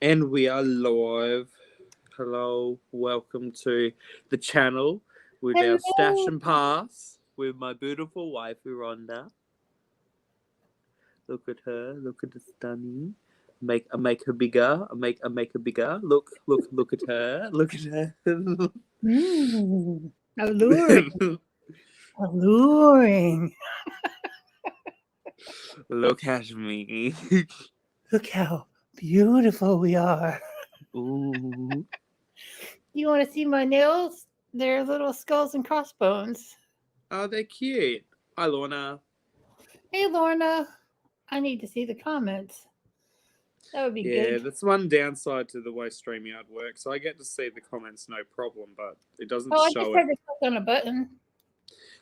And we are live. Hello, welcome to the channel with our stash Hello. and pass with my beautiful wife, Rhonda. Look at her. Look at the stunning. I make her bigger. I make her bigger. Look at her. Look at her. Alluring. Alluring. Look at me. Look how beautiful we are. Ooh. You want to see my nails? They're little skulls and crossbones. Oh, they're cute. Hi, Lorna. Hey, Lorna. I need to see the comments. That would be Yeah, good. that's one downside to the way StreamYard works. I get to see the comments no problem, but it doesn't Oh, I just show had it. to click on a button.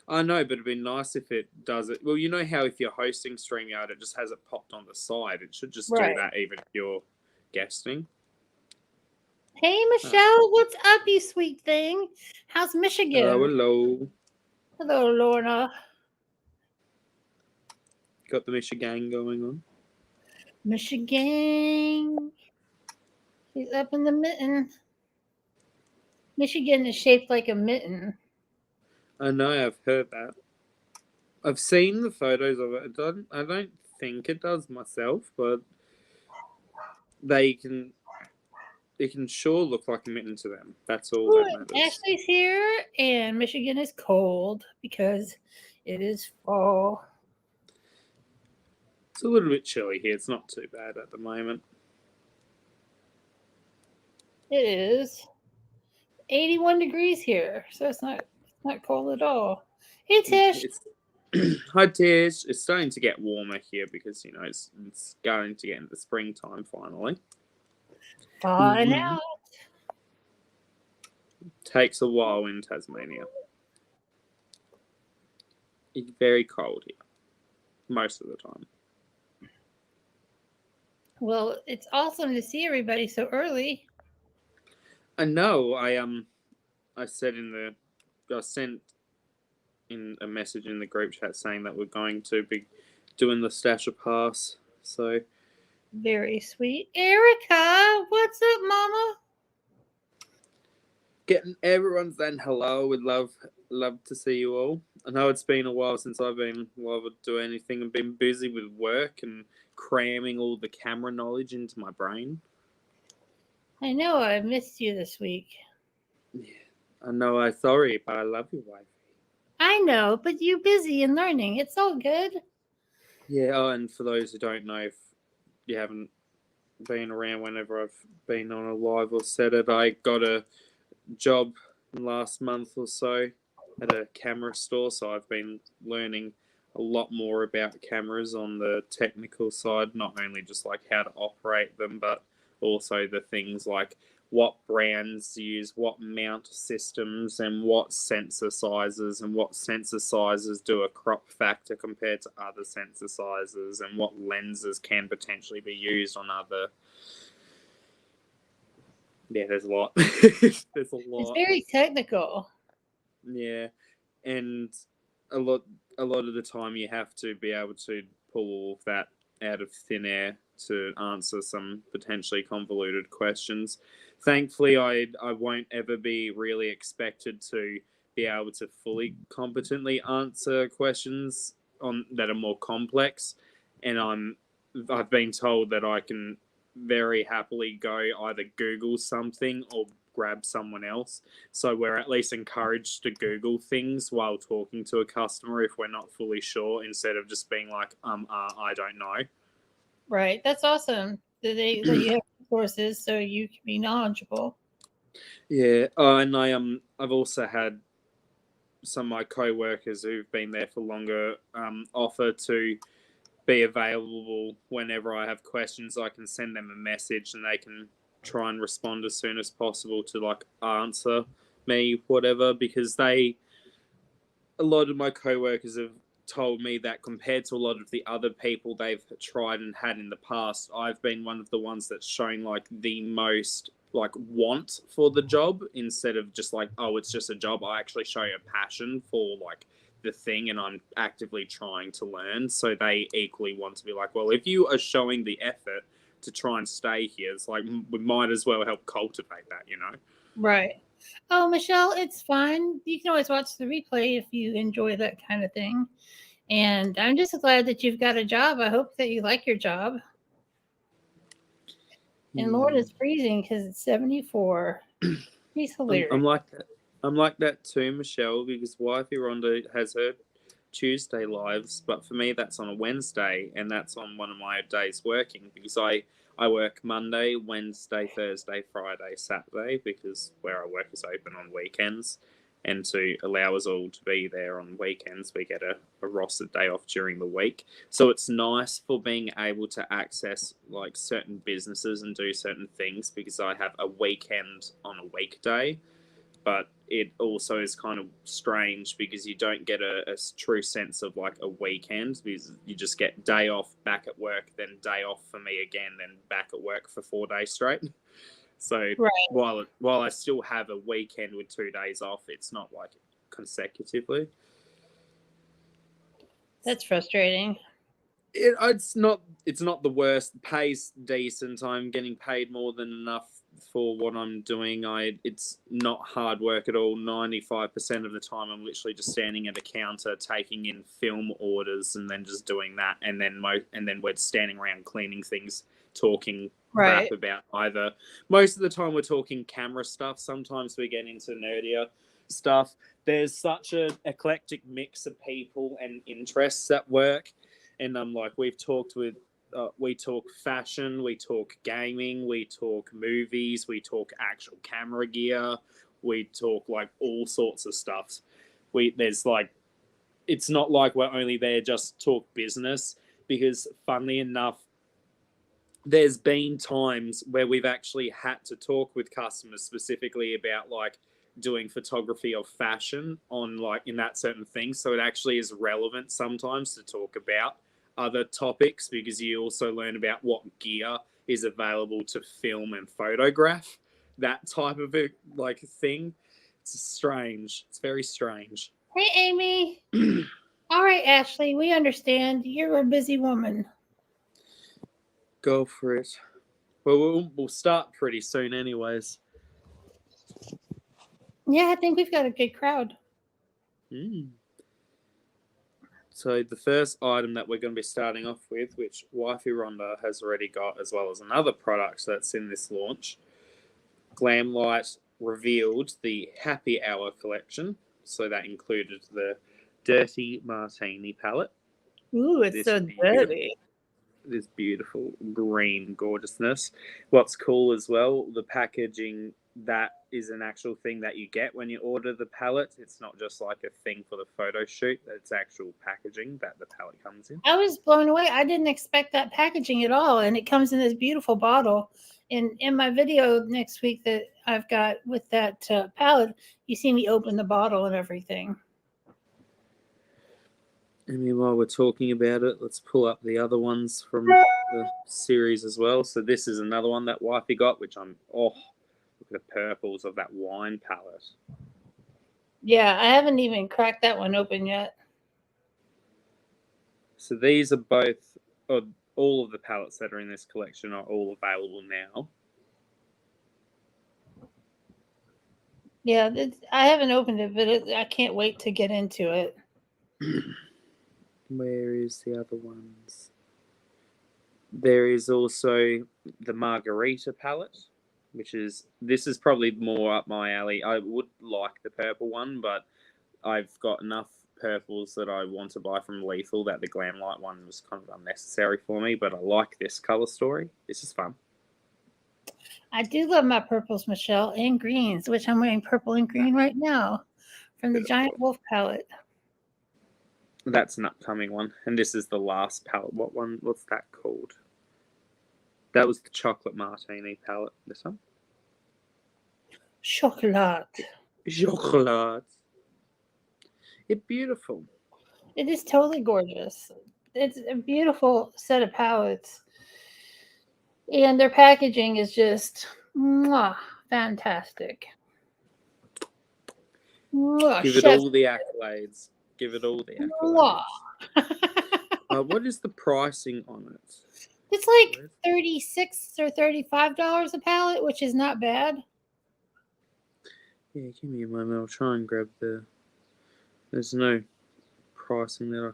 I know, but it'd be nice if it does it. Well, you know how if you're hosting StreamYard, it just has it popped on the side. It should just do Right. that even if you're guesting. Hey, Michelle. What's up, you sweet thing? How's Michigan? Hello. Hello, Lorna. Got the Michigan going on. Michigan. She's up in the mitten. Michigan is shaped like a mitten. I know, I've heard that. I've seen the photos of it. I don't think it does myself, but it can sure look like a mitten to them. That's all Ooh, that matters. Ashley's here, and Michigan is cold because it is fall. It's a little bit chilly here. It's not too bad at the moment. It is 81 degrees here, so it's not cold at all. Hey, Tish. Hi, Tish. It's starting to get warmer here because, it's going to get into springtime finally. Fine out. Takes a while in Tasmania. It's very cold here, most of the time. Well, it's awesome to see everybody so early. I know. I sent in a message in the group chat saying that we're going to be doing the Stash of Pass. So Very sweet. Erica, what's up, Mama? getting everyone saying hello. We'd love to see you all. I know it's been a while since I've been able to do anything. I've been busy with work and cramming all the camera knowledge into my brain. I know I missed you this week. Yeah, I know. I'm sorry, but I love you, wife. I know, but you're busy and learning. It's all good. Yeah. Oh, and for those who don't know, if you haven't been around whenever I've been on a live or said it, I got a job last month or so at a camera store, so I've been learning a lot more about cameras on the technical side, not only just like how to operate them, but also the things like what brands use what mount systems and what sensor sizes do a crop factor compared to other sensor sizes, and what lenses can potentially be used on other. Yeah, there's a lot. There's a lot. It's very technical. Yeah, and a lot of the time you have to be able to pull all of that out of thin air to answer some potentially convoluted questions. Thankfully, I won't ever be really expected to be able to fully competently answer questions on that are more complex, and I've been told that I can very happily go either Google something or grab someone else. So we're at least encouraged to Google things while talking to a customer if we're not fully sure, instead of just being like, I don't know. Right. That's awesome that they let you have resources so you can be knowledgeable. Yeah. And I've also had some of my co-workers who've been there for longer offer to be available whenever I have questions. I can send them a message and they can try and respond as soon as possible to like answer me, whatever, because a lot of my co-workers have told me that compared to a lot of the other people they've tried and had in the past, I've been one of the ones that's shown like the most like want for the job, instead of just like, oh, it's just a job. I actually show a passion for like the thing, and I'm actively trying to learn. So they equally want to be like, well, if you are showing the effort, to try and stay here. It's like we might as well help cultivate that, you know. Right. Oh, Michelle, it's fine. You can always watch the replay if you enjoy that kind of thing. And I'm just glad that you've got a job. I hope that you like your job. And Lauren is freezing because it's 74. He's hilarious. I'm like that. I'm like that too, Michelle, because wifey Rhonda has her Tuesday lives, but for me that's on a Wednesday, and that's on one of my days working, because I work Monday, Wednesday, Thursday, Friday, Saturday, because where I work is open on weekends, and to allow us all to be there on weekends, we get a rostered day off during the week. So it's nice for being able to access like certain businesses and do certain things, because I have a weekend on a weekday. But it also is kind of strange because you don't get a true sense of like a weekend, because you just get day off, back at work, then day off for me again, then back at work for 4 days straight. So Right. while I still have a weekend with 2 days off, it's not like consecutively. That's frustrating. It's not the worst. Pay's decent. I'm getting paid more than enough for what I'm doing. It's not hard work at all. 95% of the time, I'm literally just standing at a counter, taking in film orders, and then just doing that. And then we're standing around cleaning things, talking crap about either. Most of the time, we're talking camera stuff. Sometimes we get into nerdier stuff. There's such an eclectic mix of people and interests at work. And we talk fashion, we talk gaming, we talk movies, we talk actual camera gear, we talk like all sorts of stuff. It's not like we're only there just to talk business, because funnily enough, there's been times where we've actually had to talk with customers specifically about like doing photography of fashion on like in that certain thing. So it actually is relevant sometimes to talk about other topics, because you also learn about what gear is available to film and photograph, that type of a like thing. It's strange. It's very strange. Hey, Amy. All right, Ashley, we understand. You're a busy woman. Go for it. Well, we'll start pretty soon anyways. Yeah, I think we've got a good crowd. So the first item that we're going to be starting off with, which wifey Rhonda has already got, as well as another product that's in this launch, Glamlight revealed the Happy Hour collection. So that included the Dirty Martini palette. Ooh, it's so dirty. This beautiful green gorgeousness. What's cool as well, the packaging, that is an actual thing that you get when you order the palette. It's not just like a thing for the photo shoot. It's actual packaging that the palette comes in. I was blown away. I didn't expect that packaging at all. And it comes in this beautiful bottle. And in my video next week that I've got with that palette, you see me open the bottle and everything. I mean, while we're talking about it, let's pull up the other ones from the series as well. So this is another one that wifey got, which look at the purples of that wine palette. Yeah, I haven't even cracked that one open yet. So these are both, all of the palettes that are in this collection are all available now. Yeah, I haven't opened it, but I can't wait to get into it. Where is the other ones? There is also the Margarita palette, this is probably more up my alley. I would like the purple one, but I've got enough purples that I want to buy from Lethal that the Glamlight one was kind of unnecessary for me, but I like this color story. This is fun. I do love my purples, Michelle, and greens, which I'm wearing purple and green right now from the Giant Wolf palette. That's an upcoming one, and this is the last palette. What's that called? That was the Chocolate Martini palette. This one? Chocolate. It's beautiful. It is totally gorgeous. It's a beautiful set of palettes. And their packaging is just fantastic. Give it all the accolades. Give it all the accolades. What is the pricing on it? It's like $36 or $35 a palette, which is not bad. Yeah, give me a moment. I'll try and grab the. There's no pricing that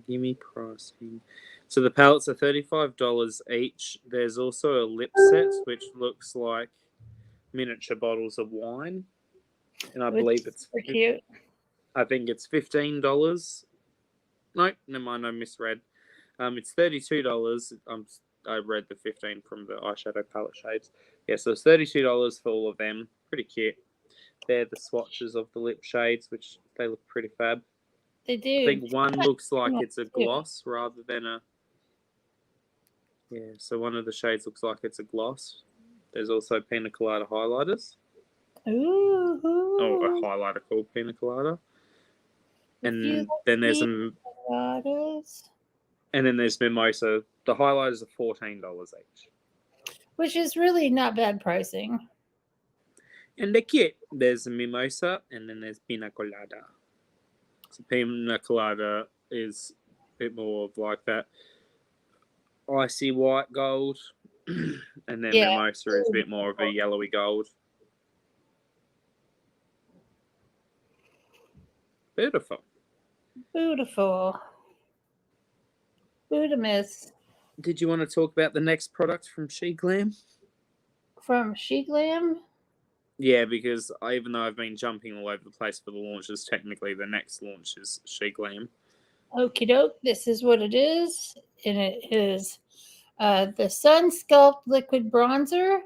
give me pricing. So the palettes are $35 each. There's also a lip set, which looks like miniature bottles of wine, and I Which believe is it's. super cute. I think it's $15. No, never mind. I misread. It's $32. I read the 15 from the eyeshadow palette shades. Yeah, so it's $32 for all of them. Pretty cute. They're the swatches of the lip shades, which they look pretty fab. They do. I think one looks like it's a Cute. gloss rather than a. Yeah, so one of the shades looks like it's a gloss. There's also pina colada highlighters. Ooh. Or a highlighter called pina colada. If you And then there's some. coladas, And then there's mimosa. The highlighters are $14 each. which is really not bad pricing. And they're cute. There's a mimosa and then there's pina colada. So pina colada is a bit more of like that icy white gold. And then Yeah. mimosa is a bit more of a yellowy gold. Beautiful. Beautiful. Budamus Did you want to talk about the next product from She Glam? from She Glam. Yeah, because even though I've been jumping all over the place for the launches, technically the next launch is She Glam. Okie doke. This is what it is. And it is the Sun Sculpt Liquid Bronzer.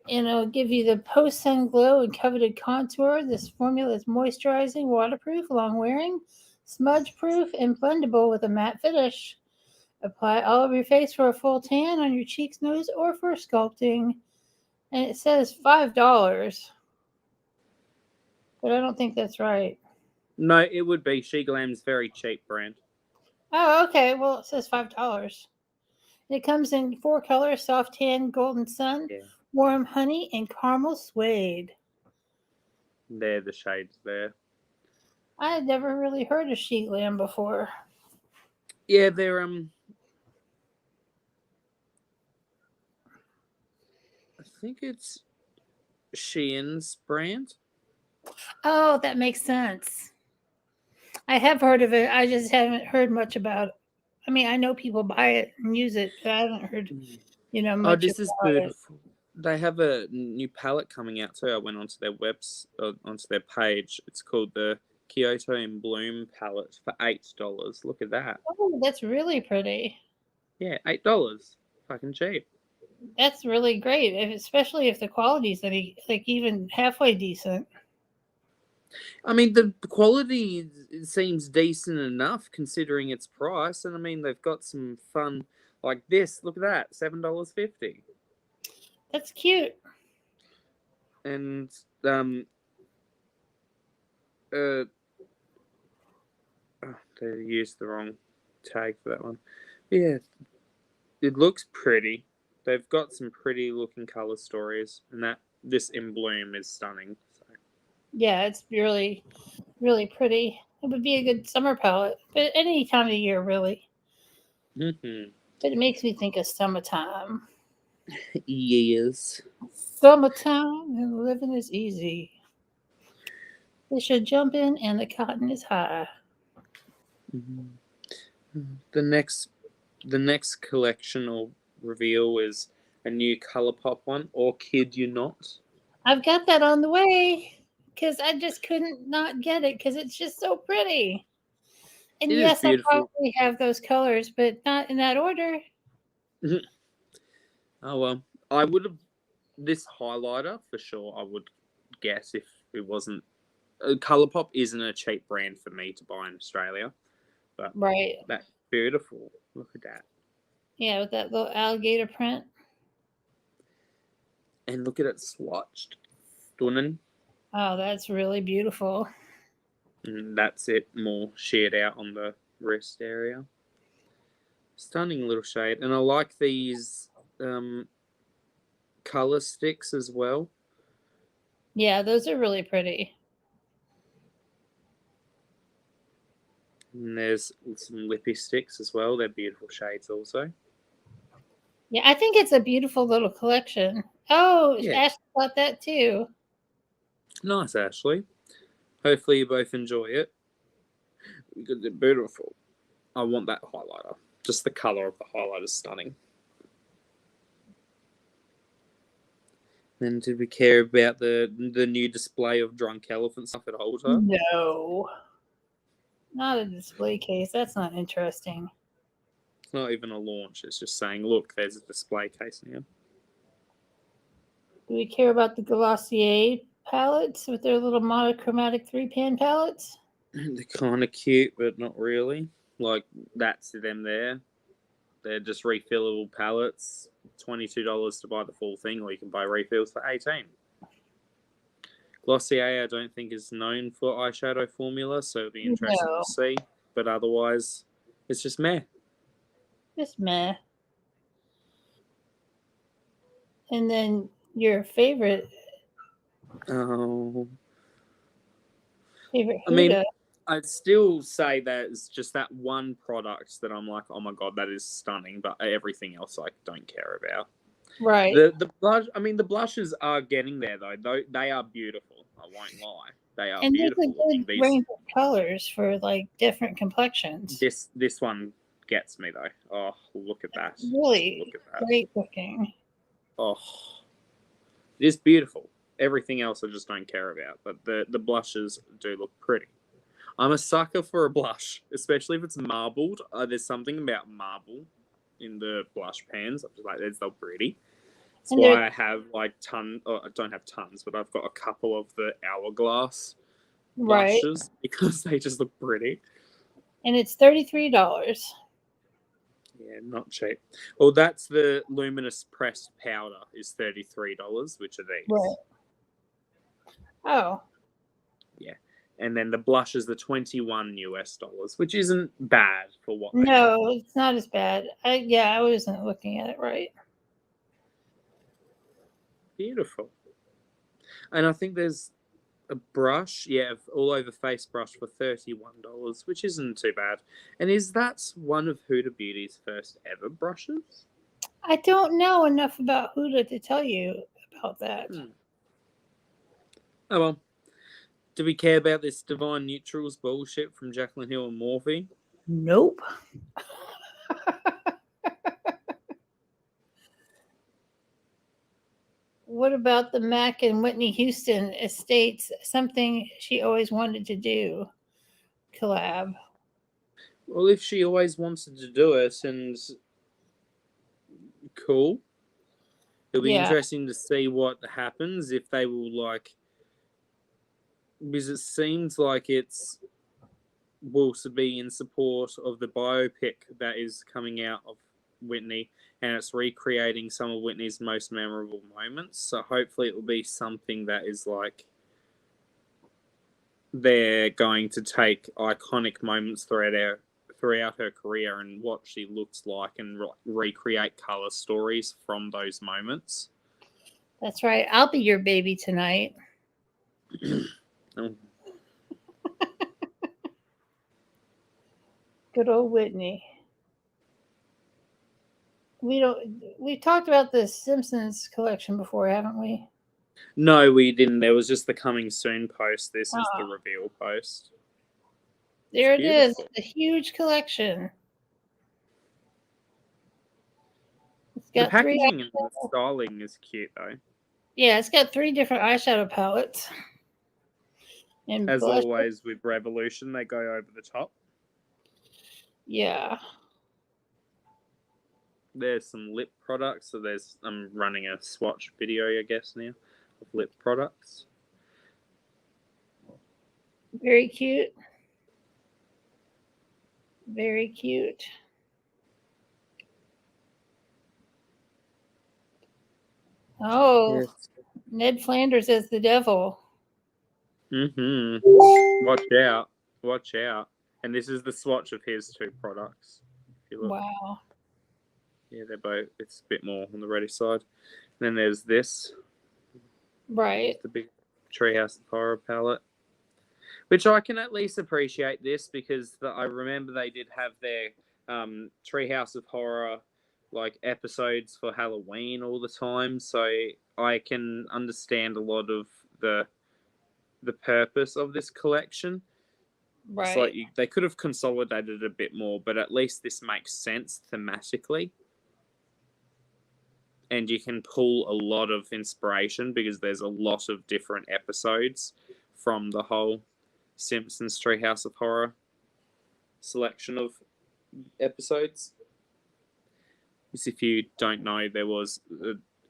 And it'll give you the post-sun glow and coveted contour. This formula is moisturizing, waterproof, long-wearing, smudge-proof, and blendable with a matte finish. Apply all over your face for a full tan on your cheeks, nose, or for sculpting. And it says $5. But I don't think that's right. No, it would be. She Glam's very cheap brand. Oh, okay. Well, it says $5. It comes in 4 colors: soft tan, golden sun, Yeah. warm honey, and caramel suede. They're the shades there. I had never really heard of She Glam before. Yeah, they're I think it's Shein's brand. Oh, that makes sense. I have heard of it. I just haven't heard much about it. I mean, I know people buy it and use it, but I haven't heard, Oh, much this is about it. beautiful. They have a new palette coming out too. I went onto their onto their page. It's called the Kyoto in Bloom palette for $8. Look at that. Oh, that's really pretty. Yeah, $8. Fucking cheap. That's really great, especially if the quality's like even halfway decent. I mean, the quality seems decent enough considering its price, and I mean they've got some fun like this. Look at that, $7.50. That's cute. And they used the wrong tag for that one. Yeah, it looks pretty. They've got some pretty looking color stories, and that this in Bloom is stunning. So. Yeah, it's really, really pretty. It would be a good summer palette, but any time of year, really. Mm-hmm. But it makes me think of summertime. Yes. Summertime and living is easy. They should jump in and the cotton is high. Mm-hmm. The next collection or reveal is a new ColourPop one, or Kid You Not. I've got that on the way because I just couldn't not get it because it's just so pretty. And It is yes, I beautiful. probably have those colors, but not in that order. Oh well, I would have this highlighter for sure. I would guess if it wasn't ColourPop isn't a cheap brand for me to buy in Australia, but Right. that's beautiful. Look at that, Yeah, with that little alligator print. and look at it swatched, stunning. Oh, that's really beautiful. And that's it, more shared out on the wrist area. Stunning little shade, and I like these color sticks as well. Yeah, those are really pretty. And there's some lippy sticks as well. They're beautiful shades also. Yeah, I think it's a beautiful little collection. Oh, Yeah, Ashley got that too. nice, Ashley. Hopefully you both enjoy it. Because they're beautiful. I want that highlighter. Just the color of the highlighter is stunning. Then did we care about the new display of drunk elephant stuff at Alta? No, not a display case. That's not interesting. It's not even a launch. It's just saying, look, there's a display case now. Do we care about the Glossier palettes with their little monochromatic 3-pan palettes? They're kind of cute, but not really. Like, that's them there. They're just refillable palettes. $22 to buy the full thing, or you can buy refills for $18. Glossier, I don't think, is known for eyeshadow formula, so it'll be interesting No, to see. But otherwise, it's just meh. just meh. And then your favorite Oh, favorite I mean, Huda. I'd still say that it's just that one product that I'm like, oh my god, that is stunning. But everything else, I don't care about. Right. The blush, I mean, the blushes are getting there though. They are beautiful. I won't lie. They are And there's a beautiful looking. good range of colors for like different complexions. This one gets me though. Oh, look at that. Really Look at that. great looking. Oh, it is beautiful. Everything else I just don't care about. But the blushes do look pretty. I'm a sucker for a blush, especially if it's marbled. There's something about marble in the blush pans. I'm just like, they're so pretty. That's And why I have like I don't have tons, but I've got a couple of the hourglass right. blushes because they just look pretty. And it's $33. Yeah, not cheap. Well, that's the luminous pressed powder is $33, which are these. Right. Oh. Yeah. And then the blush is the $21, which isn't bad for what they are. No, it's not as bad. I wasn't looking at it right. Beautiful. And I think there's a brush, all over face brush for $31, which isn't too bad. And is that one of Huda Beauty's first ever brushes? I don't know enough about Huda to tell you about that. Oh well. Do we care about this Divine Neutrals bullshit from Jaclyn Hill and Morphe? Nope. What about the Mac and Whitney Houston estates? Something she always wanted to do. Collab. Well, if she always wanted to do it, and cool. It'll be interesting to see what happens if they will because it seems like it's will be in support of the biopic that is coming out of Whitney, and it's recreating some of Whitney's most memorable moments. So hopefully it will be something that is like they're going to take iconic moments throughout her career and what she looks like and recreate color stories from those moments. That's right. I'll be your baby tonight. Oh. Good old Whitney. We talked about the Simpsons collection before, haven't we? No, we didn't. There was just the coming soon post. This is the reveal post. There it is. A huge collection. It's got the packaging and the styling is cute though. Yeah, it's got 3 different eyeshadow palettes. And as always with Revolution, they go over the top. Yeah. There's some lip products. So I'm running a swatch video, I guess, now of lip products. Very cute. Very cute. Oh, yes. Ned Flanders as the devil. Watch out. Watch out. And this is the swatch of his 2 products. If you look. Wow. Yeah, they're both. It's a bit more on the reddy side. And then there's this. Right. The big Treehouse of Horror palette. Which I can at least appreciate this because I remember they did have their Treehouse of Horror like episodes for Halloween all the time, so I can understand a lot of the purpose of this collection. It's like Right. they could have consolidated a bit more, but at least this makes sense thematically. And you can pull a lot of inspiration because there's a lot of different episodes from the whole Simpsons Treehouse of Horror selection of episodes. If you don't know, there was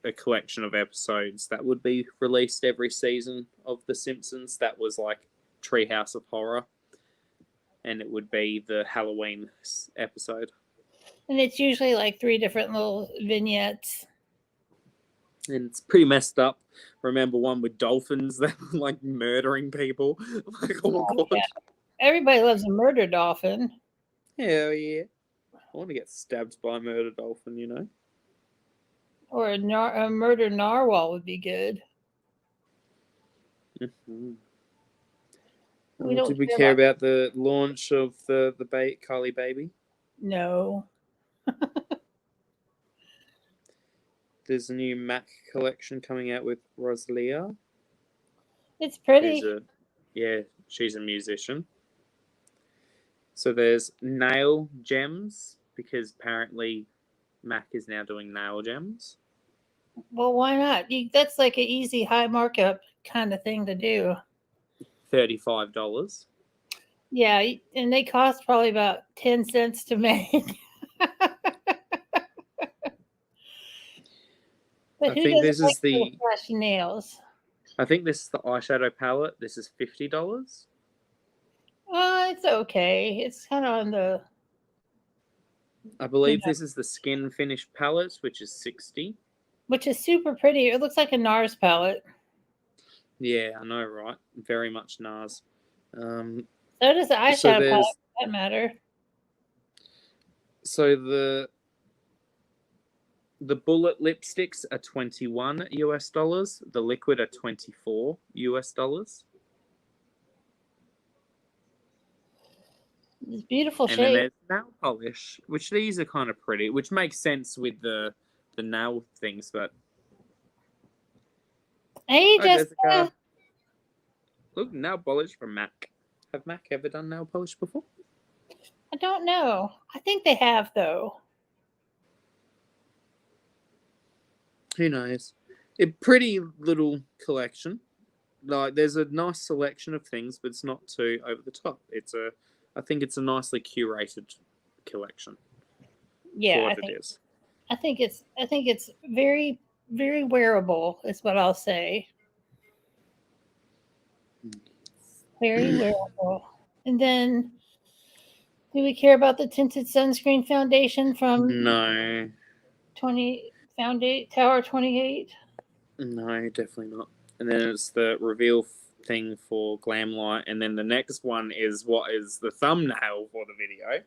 a collection of episodes that would be released every season of The Simpsons that was like Treehouse of Horror, and it would be the Halloween episode. And it's usually like 3 different little vignettes. And it's pretty messed up. Remember one with dolphins that were like murdering people? Like, oh my god. Yeah. Everybody loves a murder dolphin. Hell yeah. I want to get stabbed by a murder dolphin, you know? Or a murder narwhal would be good. Mm-hmm. Did we care about the launch of the Carly baby? No. There's a new Mac collection coming out with Rosalia. It's pretty. She's a musician. So there's nail gems, because apparently Mac is now doing nail gems. Well, why not? That's like an easy high markup kind of thing to do. $35. Yeah, and they cost probably about 10 cents to make. But I who think doesn't this like is the little flashy nails? I think this is the eyeshadow palette. This is $50. It's okay. It's kind of on the. I believe this is the skin finish palette, which is $60. Which is super pretty. It looks like a NARS palette. Yeah, I know, right? Very much NARS. So does the eyeshadow palette, for that matter. So the bullet lipsticks are $21 US. The liquid are $24 US. It's beautiful And then shape. there's nail polish, which these are kind of pretty, which makes sense with the nail things, but Hey, Jessica. Look, nail polish from MAC. Have MAC ever done nail polish before? I don't know. I think they have, though. Who knows? A pretty little collection. Like, there's a nice selection of things, but it's not too over the top. I think it's a nicely curated collection. Yeah, I think it's very, very wearable. Is what I'll say. Very wearable. And then, do we care about the tinted sunscreen foundation from No. Tower 28? No, definitely not. And then it's the reveal thing for Glamlight, and then the next one is what is the thumbnail for the video,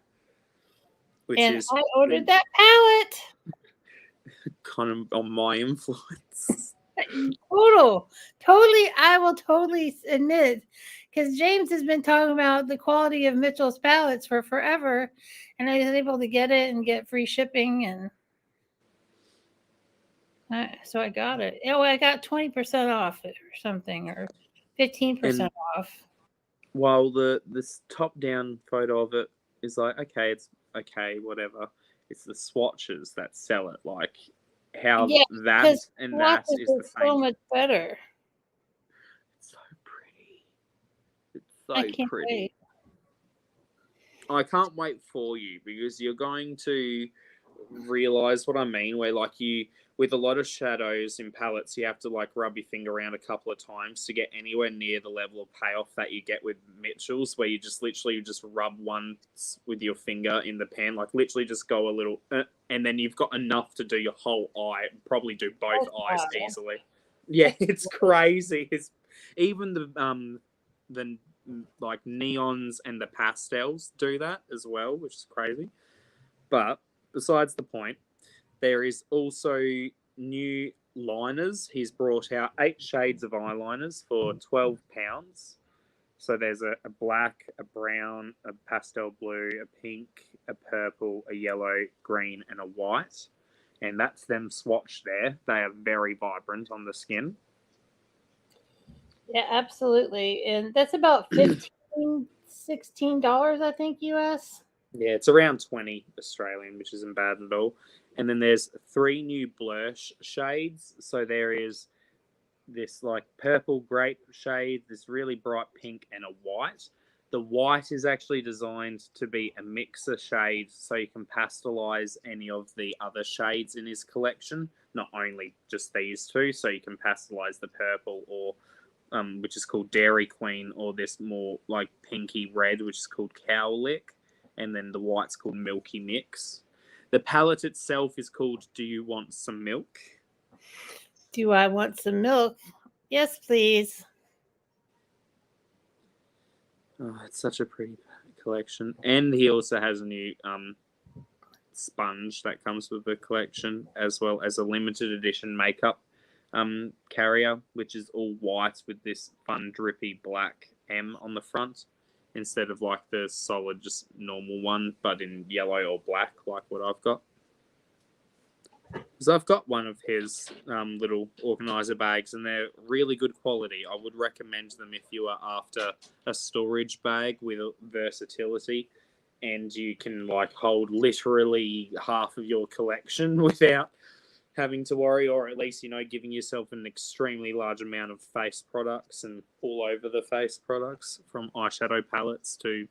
I ordered that palette. Kind of on my influence. Totally. I will totally admit, because James has been talking about the quality of Mitchell's palettes for forever, and I was able to get it and get free shipping, and so I got it. Oh, I got 20% off it or something, or 15% off. While this top-down photo of it is like, okay, it's okay, whatever. It's the swatches that sell it. Like how that and that is the same. So much better. It's so pretty. It's so pretty. Wait. I can't wait for you, because you're going to realize what I mean, where like with a lot of shadows in palettes, you have to like rub your finger around a couple of times to get anywhere near the level of payoff that you get with Mitchell's, where you just literally just rub once with your finger in the pan, like literally just go a little, and then you've got enough to do your whole eye, probably do both eyes easily. Yeah, it's crazy. It's even the like neons and the pastels do that as well, which is crazy. But besides the point, there is also new liners. He's brought out 8 shades of eyeliners for £12. So there's a black, a brown, a pastel blue, a pink, a purple, a yellow, green, and a white. And that's them swatched there. They are very vibrant on the skin. Yeah, absolutely. And that's about $16, I think, US. Yeah, it's around 20 Australian, which isn't bad at all. And then there's 3 new blur shades. So there is this like purple grape shade, this really bright pink, and a white. The white is actually designed to be a mixer shade, so you can pastelize any of the other shades in his collection, not only just these two. So you can pastelize the purple, or which is called Dairy Queen, or this more like pinky red, which is called Cowlick, and then the white's called Milky Mix. The palette itself is called Do You Want Some Milk? Do I want some milk? Yes, please. Oh, it's such a pretty collection. And he also has a new sponge that comes with the collection, as well as a limited edition makeup carrier, which is all white with this fun drippy black M on the front, instead of like the solid just normal one, but in yellow or black, like what I've got. Because I've got one of his little organizer bags, and they're really good quality. I would recommend them if you are after a storage bag with versatility, and you can like hold literally half of your collection without having to worry, or at least, giving yourself an extremely large amount of face products and all over the face products, from eyeshadow palettes to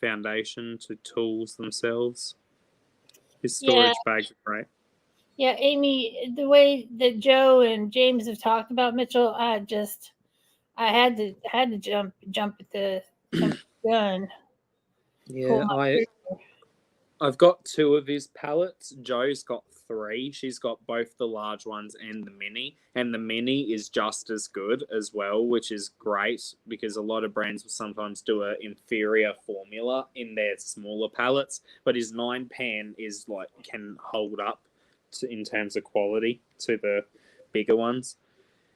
foundation to tools themselves. His storage bags are great. Yeah, Amy, the way that Joe and James have talked about Mitchell, I had to jump at the gun. Yeah, I've got 2 of his palettes. Joe's got 3. She's got both the large ones and the mini. And the mini is just as good as well, which is great, because a lot of brands will sometimes do an inferior formula in their smaller palettes. But his 9-pan is like can hold up in terms of quality to the bigger ones.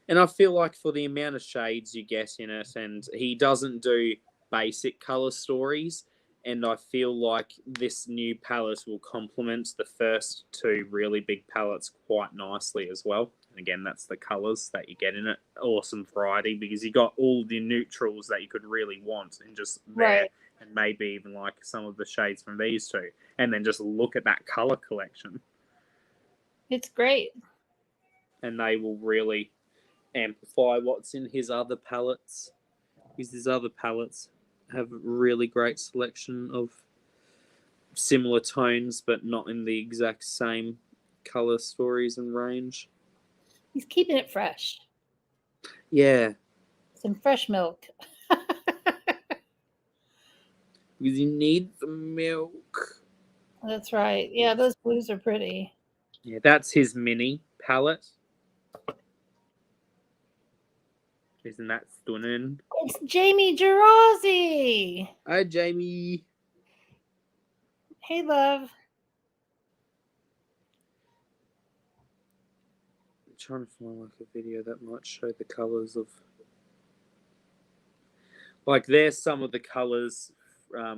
And I feel like for the amount of shades you get in it, and he doesn't do basic color stories, and I feel like this new palette will complement the first 2 really big palettes quite nicely as well. And again, that's the colors that you get in it. Awesome variety, because you got all the neutrals that you could really want in just there, Right. and maybe even like some of the shades from these 2, and then just look at that color collection. It's great. And they will really amplify what's in his other palettes, because his other palettes have a really great selection of similar tones, but not in the exact same color stories and range. He's keeping it fresh. Yeah. Some fresh milk. Because you need the milk. That's right. Yeah, those blues are pretty. Yeah, that's his mini palette. Isn't that stunning? It's Jamie Gerasi. Hi, Jamie. Hey, love. I'm trying to find like a video that might show the colors of. Like, there's some of the colors. Are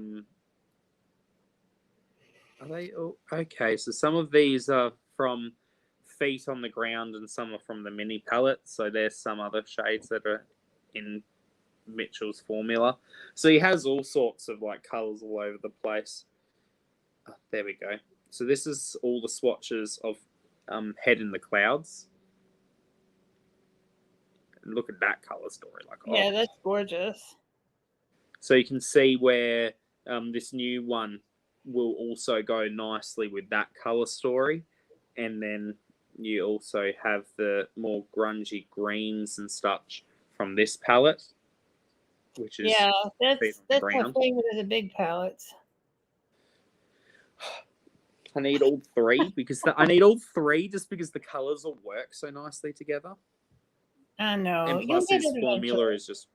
they? Oh, okay. So some of these are from Feet on the Ground, and some are from the mini palette. So there's some other shades that are in Mitchell's formula. So he has all sorts of like colors all over the place. Oh, there we go. So this is all the swatches of Head in the Clouds. And look at that color story. Like, yeah, that's gorgeous. So you can see where this new one will also go nicely with that color story. And then you also have the more grungy greens and such from this palette, which is that's my favorite of the big palettes. I need all 3 because I need all 3 just because the colors will work so nicely together. I know. And plus his formula is just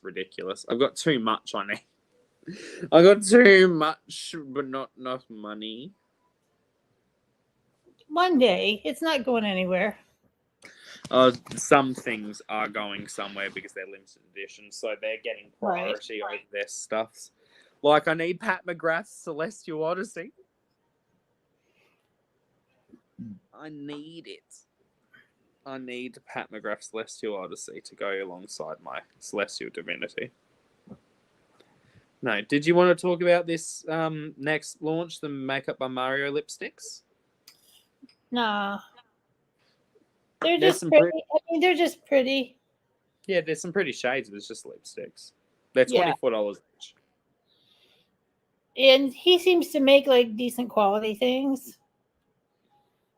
ridiculous. I've got too much on it. I got too much, but not enough money. One day, it's not going anywhere. Some things are going somewhere because they're limited edition, so they're getting priority over their stuffs. Like, I need Pat McGrath's Celestial Odyssey. I need it. I need Pat McGrath's Celestial Odyssey to go alongside my Celestial Divinity. No, did you want to talk about this next launch, the Makeup by Mario lipsticks? Nah. They're There's just some pretty. I mean, they're just pretty. Yeah, there's some pretty shades, but it's just lipsticks. They're Yeah. $24 each. And he seems to make like decent quality things,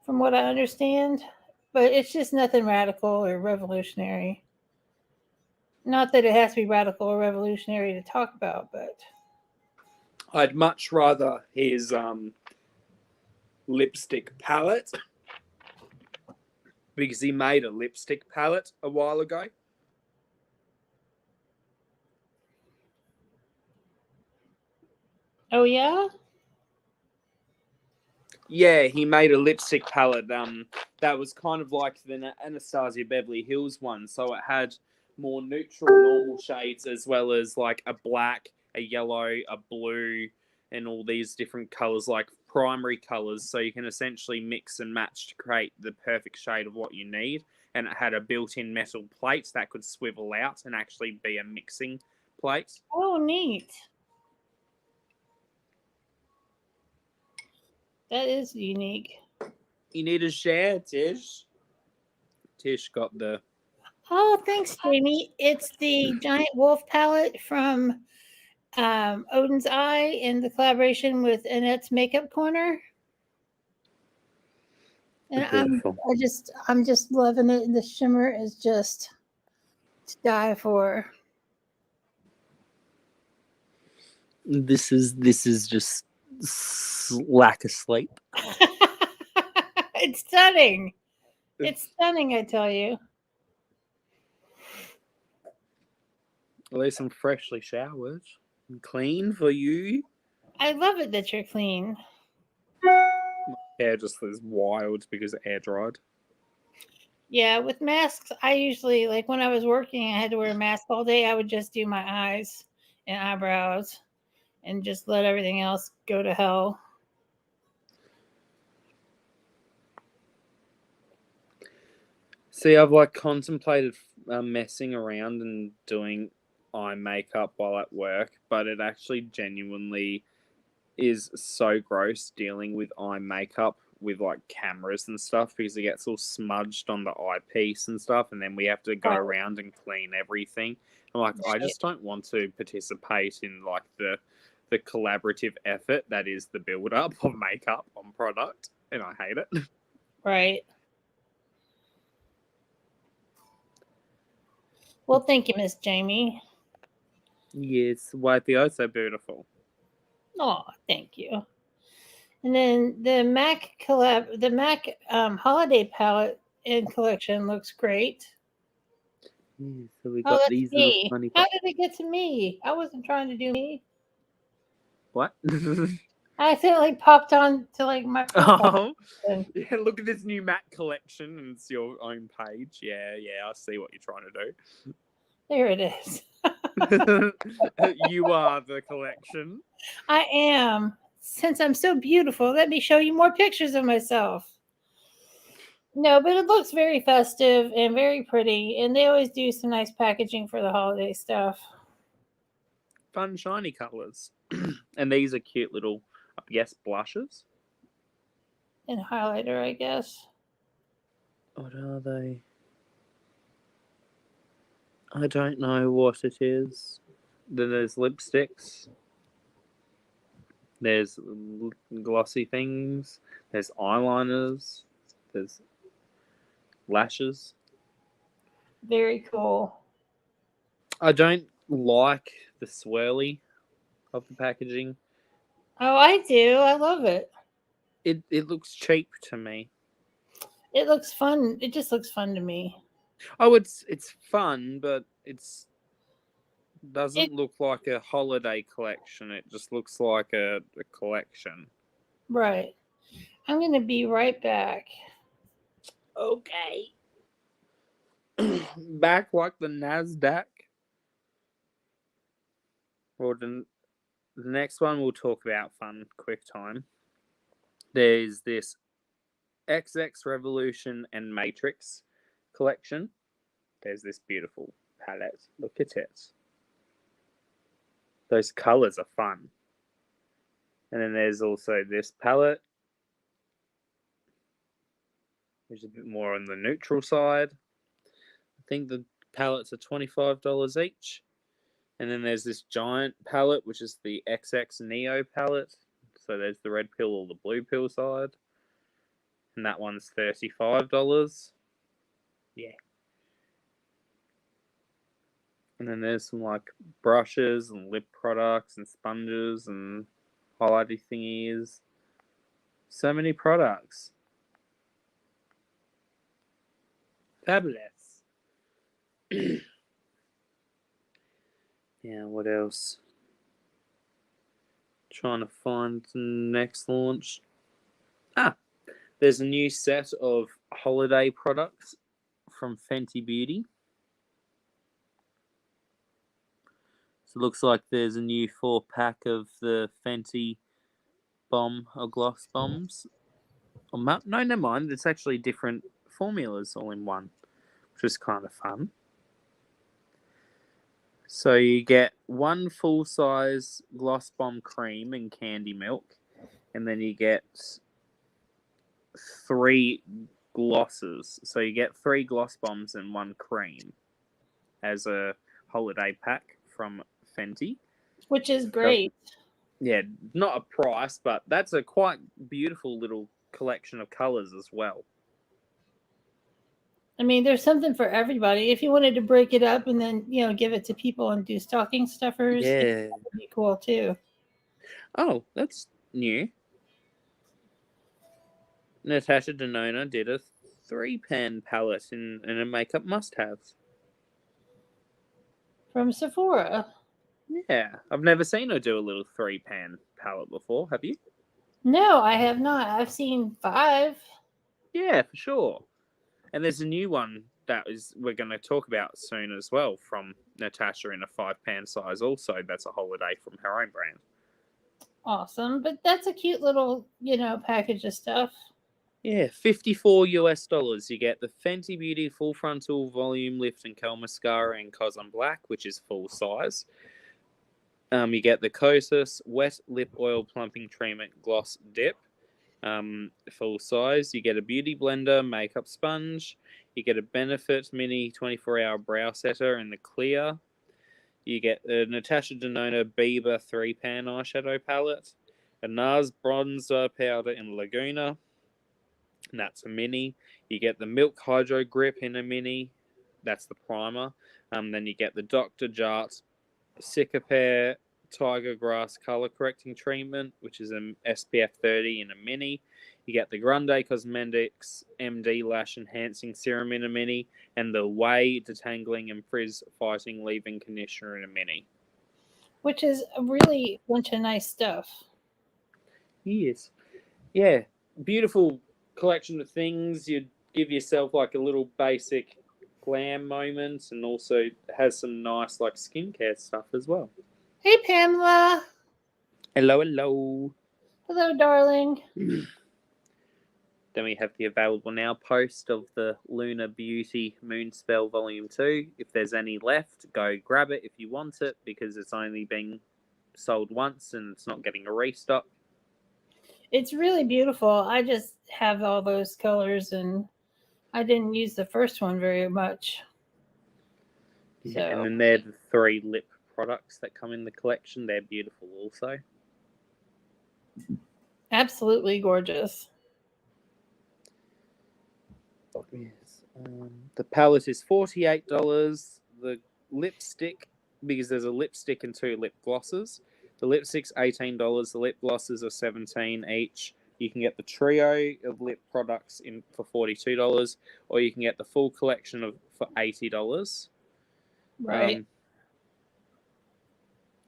from what I understand. But it's just nothing radical or revolutionary. Not that it has to be radical or revolutionary to talk about, but I'd much rather his lipstick palette, because he made a lipstick palette a while ago. oh yeah, Yeah, he made a lipstick palette that was kind of like the Anastasia Beverly Hills one. So it had more neutral, normal shades, as well as like a black, a yellow, a blue, and all these different colors, like primary colors. So you can essentially mix and match to create the perfect shade of what you need. And it had a built-in metal plate that could swivel out and actually be a mixing plate. oh neat. That is unique. You need a share, Tish. Tish got the... Oh, thanks, Jamie. It's the Giant Wolf palette from Odin's Eye in the collaboration with Annette's Makeup Corner. And Beautiful. I'm just loving it. The shimmer is just to die for. This is just lack of sleep. It's stunning. It's stunning, I tell you. At least I'm freshly showered and clean for you. I love it that you're clean. Hair just is wild because air dried. Yeah, with masks, I usually, like when I was working, I had to wear a mask all day. I would just do my eyes and eyebrows and just let everything else go to hell. See, I've like contemplated messing around and doing eye makeup while at work, but it actually genuinely is so gross dealing with eye makeup with like cameras and stuff, because it gets all smudged on the eyepiece and stuff, and then we have to go around and clean everything. I'm like, I just don't want to participate in like the collaborative effort that is the build up of makeup on product, and I hate it. Right. Well, thank you, Miss Jamie. Yes, wipey, oh so beautiful. Oh, thank you. And then the MAC holiday palette and collection looks great. Yeah, so we Oh, got that's these little me. funny. How did it get to me? I wasn't trying to do me. What? I accidentally popped on to like my profile. Oh, yeah, look at this new Mac collection, and it's your own page. Yeah, I see what you're trying to There it is. do. You are the collection. I am. Since I'm so beautiful, let me show you more pictures of myself. No, but it looks very festive and very pretty, and they always do some nice packaging for the holiday stuff. Fun, shiny colours. And these are cute little, I guess, blushes. And highlighter, I guess. What are they? I don't know what it is. Then there's lipsticks. There's glossy things. There's eyeliners. There's lashes. Very cool. I don't like the swirly of the packaging. Oh, I do. I love it. It looks cheap to me. It looks fun. It just looks fun to me. Oh, it's fun, but it's doesn't look like a holiday collection. It just looks like a collection. Right. I'm going to be right back. Okay. Back like the NASDAQ. Or the next one we'll talk about fun, quick time. There's this XX Revolution and Matrix collection. There's this beautiful palette. Look at it. Those colors are fun. And then there's also this palette, which is a bit more on the neutral side. I think the palettes are $25 each. And then there's this giant palette, which is the XX Neo palette. So there's the red pill or the blue pill side. And that one's $35. Yeah. And then there's some like brushes and lip products and sponges and highlighty thingies. So many products. Fabulous. Yeah, what else? Trying to find the next launch. There's a new set of holiday products from Fenty Beauty. So it looks like there's a new 4-pack of the Fenty Bomb or Gloss Bombs. Oh, no, never mind. It's actually different formulas all in one, which is kind of fun. So you get one full-size Gloss Bomb cream and candy milk, and then you get 3 glosses. So you get 3 gloss bombs and 1 cream as a holiday pack from Fenty. Which is great. Yeah, not a price, but that's a quite beautiful little collection of colors as well. I mean, there's something for everybody. If you wanted to break it up and then, give it to people and do stocking stuffers, Yeah. that would be cool too. Oh, that's new. Natasha Denona did a 3-pan palette in a makeup must-haves. From Sephora. Yeah, I've never seen her do a little 3-pan palette before. Have you? No, I have not. I've seen 5. Yeah, for sure. And there's a new one that we're going to talk about soon as well from Natasha in a 5-pan size. Also, that's a holiday from her own brand. Awesome. But that's a cute little, package of stuff. Yeah, $54. You get the Fenty Beauty Full Frontal Volume Lift and Curl Mascara in Cosm Black, which is full size. You get the Kosas Wet Lip Oil Plumping Treatment Gloss Dip, full size. You get a Beauty Blender Makeup Sponge. You get a Benefit Mini 24-hour Brow Setter in the clear. You get a Natasha Denona Bieber 3-pan eyeshadow palette. A NARS Bronzer Powder in Laguna. And that's a mini. You get the Milk Hydro Grip in a mini. That's the primer. Then you get the Dr. Jart Sycopair Tiger Grass Color Correcting Treatment, which is an SPF 30 in a mini. You get the Grande Cosmetics MD Lash Enhancing Serum in a mini, and the Way Detangling and Frizz Fighting Leave-In Conditioner in a mini. Which is a really bunch of nice stuff. Yes. Yeah. Beautiful collection of things. You give yourself like a little basic glam moment, and also has some nice like skincare stuff as well. Hey, Pamela. Hello, hello. Hello, darling. Then we have the available now post of the Lunar Beauty Moonspell Volume 2. If there's any left, go grab it if you want it, because it's only being sold once and it's not getting a restock. It's really beautiful. I just have all those colors, and I didn't use the first one very much. Yeah, So. and then they're the 3 lip products that come in the collection. They're beautiful also. Absolutely gorgeous. Yes. The palette is $48. The lipstick, because there's a lipstick and 2 lip glosses. The lipstick's $18. The lip glosses are $17 each. You can get the trio of lip products for $42, or you can get the full collection for $80. Right.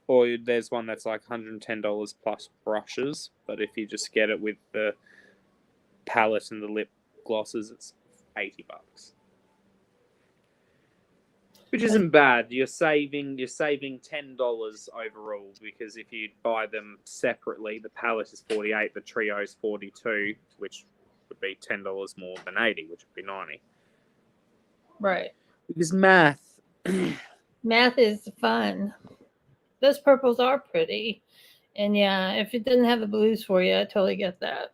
Or there's one that's like $110 plus brushes, but if you just get it with the palette and the lip glosses, it's $80, which isn't bad. You're saving $10 overall, because if you buy them separately, the palette is $48, the trio is $42, which would be $10 more than 80, which would be 90. Right. Because math. Math is fun. Those purples are pretty. And yeah, if it doesn't have the blues for you, I totally get that.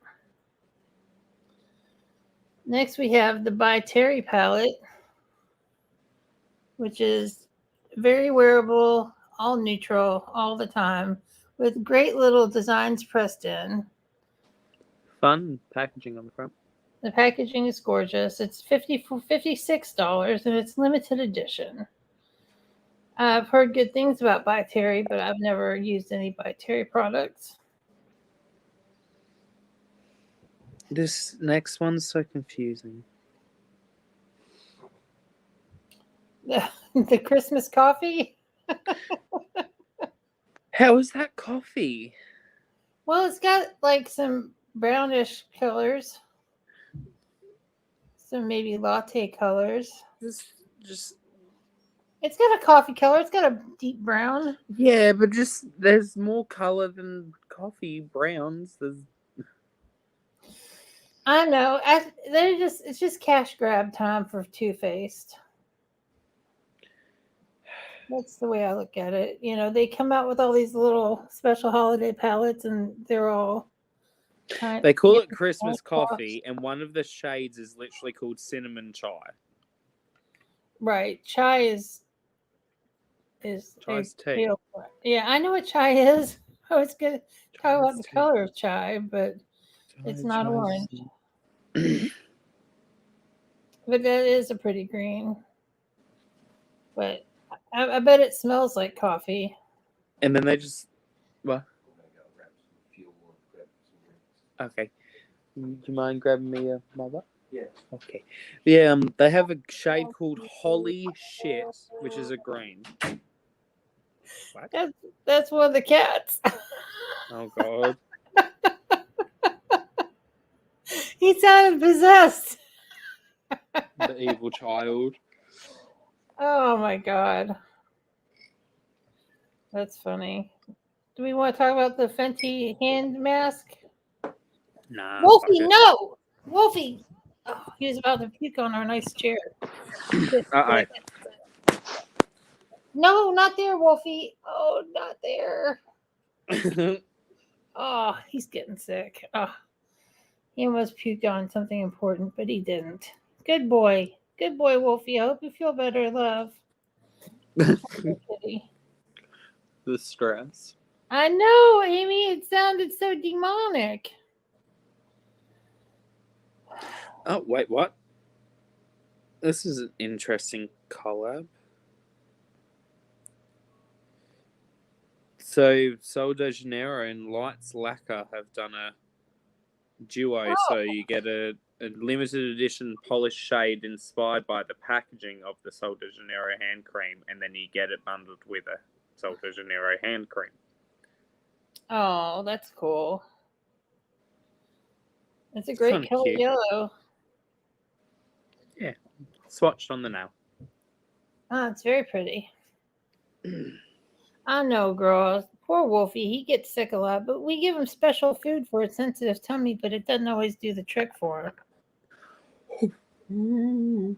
Next, we have the By Terry palette, which is very wearable, all neutral, all the time, with great little designs pressed in. Fun packaging on the front. The packaging is gorgeous. It's $56, and it's limited edition. I've heard good things about By Terry, but I've never used any By Terry products. This next one's so confusing. The Christmas coffee? How is that coffee? Well, it's got like some brownish colors. Some maybe latte colors. Just It's got a coffee color. It's got a deep brown. yeah, but just there's more color than coffee browns. I know. It's just cash grab time for Too Faced. That's the way I look at it. You know, they come out with all these little special holiday palettes, and they're all They call it Christmas coffee, and one of the shades is literally called cinnamon chai. Right. Chai is Chai's tea. Yeah, I know what chai is. I was going to talk about the color of chai, but it's not orange. But that is a pretty green. But I bet it smells like coffee. And then they just what? Okay. Do you mind grabbing me a mother? Yeah. Okay. Yeah. They have a shade called Holy Shit, which is a green. What? That's one of the cats. Oh God. He sounded possessed. The evil child. Oh my God. That's funny. Do we want to talk about the Fenty hand mask? Nah. Wolfie, no! Wolfie! Oh, he was about to puke on our nice chair. Uh-oh. No, not there, Wolfie. Oh, not there. Oh, he's getting sick. Oh, he almost puked on something important, but he didn't. Good boy. Good boy, Wolfie. I hope you feel better, love. The stress. I know, Amy. It sounded so demonic. Oh, wait, what? This is an interesting collab. So, Sol de Janeiro and Lights Lacquer have done a duo, so you get a limited edition polished shade inspired by the packaging of the Sol de Janeiro hand cream, and then you get it bundled with a Sol de Janeiro hand cream. Oh, that's cool. It's a great color Cute. yellow. Yeah, swatched on the nail. Oh, it's very pretty. I know, girl. Poor Wolfie. He gets sick a lot, but we give him special food for a sensitive tummy, but it doesn't always do the trick for him. Ooh,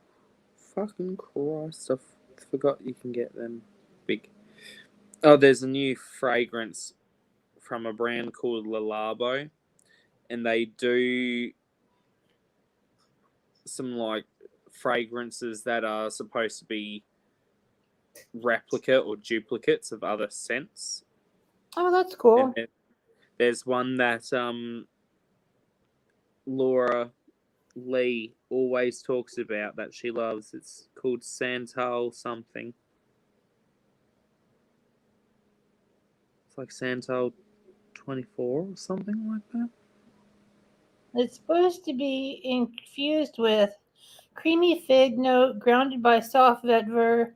fucking Christ. I forgot you can get them big. Oh, there's a new fragrance from a brand called Le Labo, and they do some like fragrances that are supposed to be replica or duplicates of other scents. Oh, that's cool. And there's one that Laura Lee always talks about that she loves. It's called Santal something. It's like Santal 24 or something like that. It's supposed to be infused with creamy fig note, grounded by soft vetiver,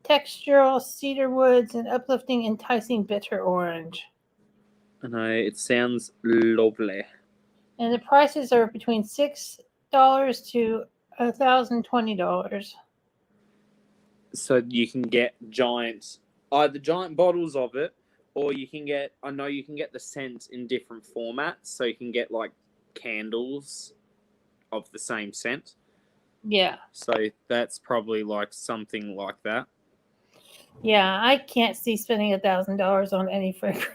textural cedar woods, and uplifting, enticing bitter orange. I know, it sounds lovely. And the prices are between $6 to $1,020. So you can get either giant bottles of it, or you can get the scent in different formats. So you can get like candles of the same scent. Yeah. So that's probably like something like that. Yeah, I can't see spending $1,000 on any fragrance.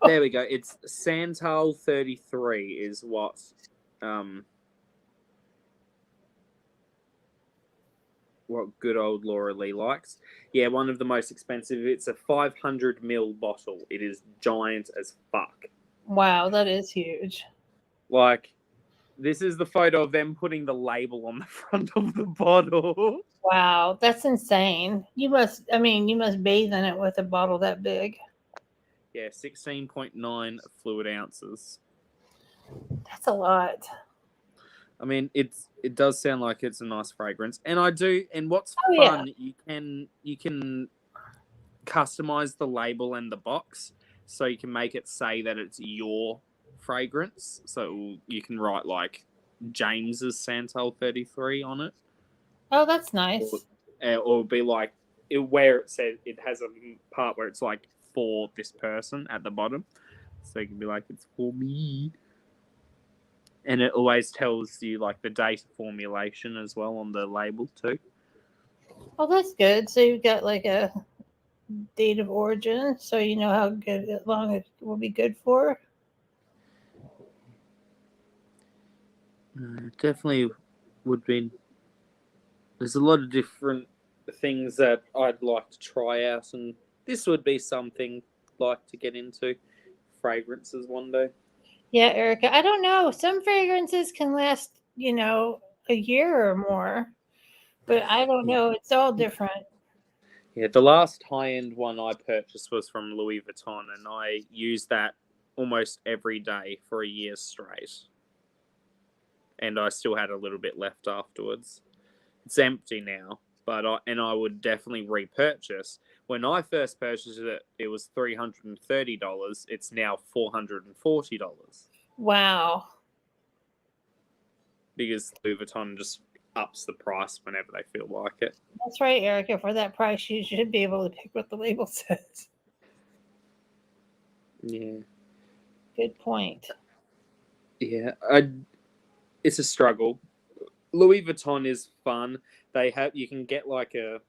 There we go. It's Santal 33 is what good old Laura Lee likes. Yeah, one of the most expensive. It's a 500 ml bottle. It is giant as fuck. Wow, that is huge. Like, this is the photo of them putting the label on the front of the bottle. Wow, that's insane. You must bathe in it with a bottle that big. Yeah, 16.9 fluid ounces. That's a lot. I mean, it does sound like it's a nice fragrance, and I do. And what's Oh, fun, you can customize the label and the box, so you can make it say that it's your fragrance. So you can write like James's Santal 33 on it. Oh, that's nice. Or be like where it says it has a part where it's like for this person at the bottom, so you can be like, it's for me. And it always tells you like the date of formulation as well on the label too. Oh, that's good. So you've got like a date of origin, so you know how long it will be good for. Definitely would be. There's a lot of different things that I'd like to try out, and this would be something like to get into fragrances one day. Yeah, Erica, I don't know. Some fragrances can last, a year or more, but I don't know. It's all different. Yeah, the last high-end one I purchased was from Louis Vuitton, and I used that almost every day for a year straight. And I still had a little bit left afterwards. It's empty now, but I would definitely repurchase. When I first purchased it, it was $330. It's now $440 Wow. because Louis Vuitton just ups the price whenever they feel like it. That's right, Erica. For that price, you should be able to pick what the label says. Yeah. Good point. Yeah, it's a struggle. Louis Vuitton is fun. You can get like a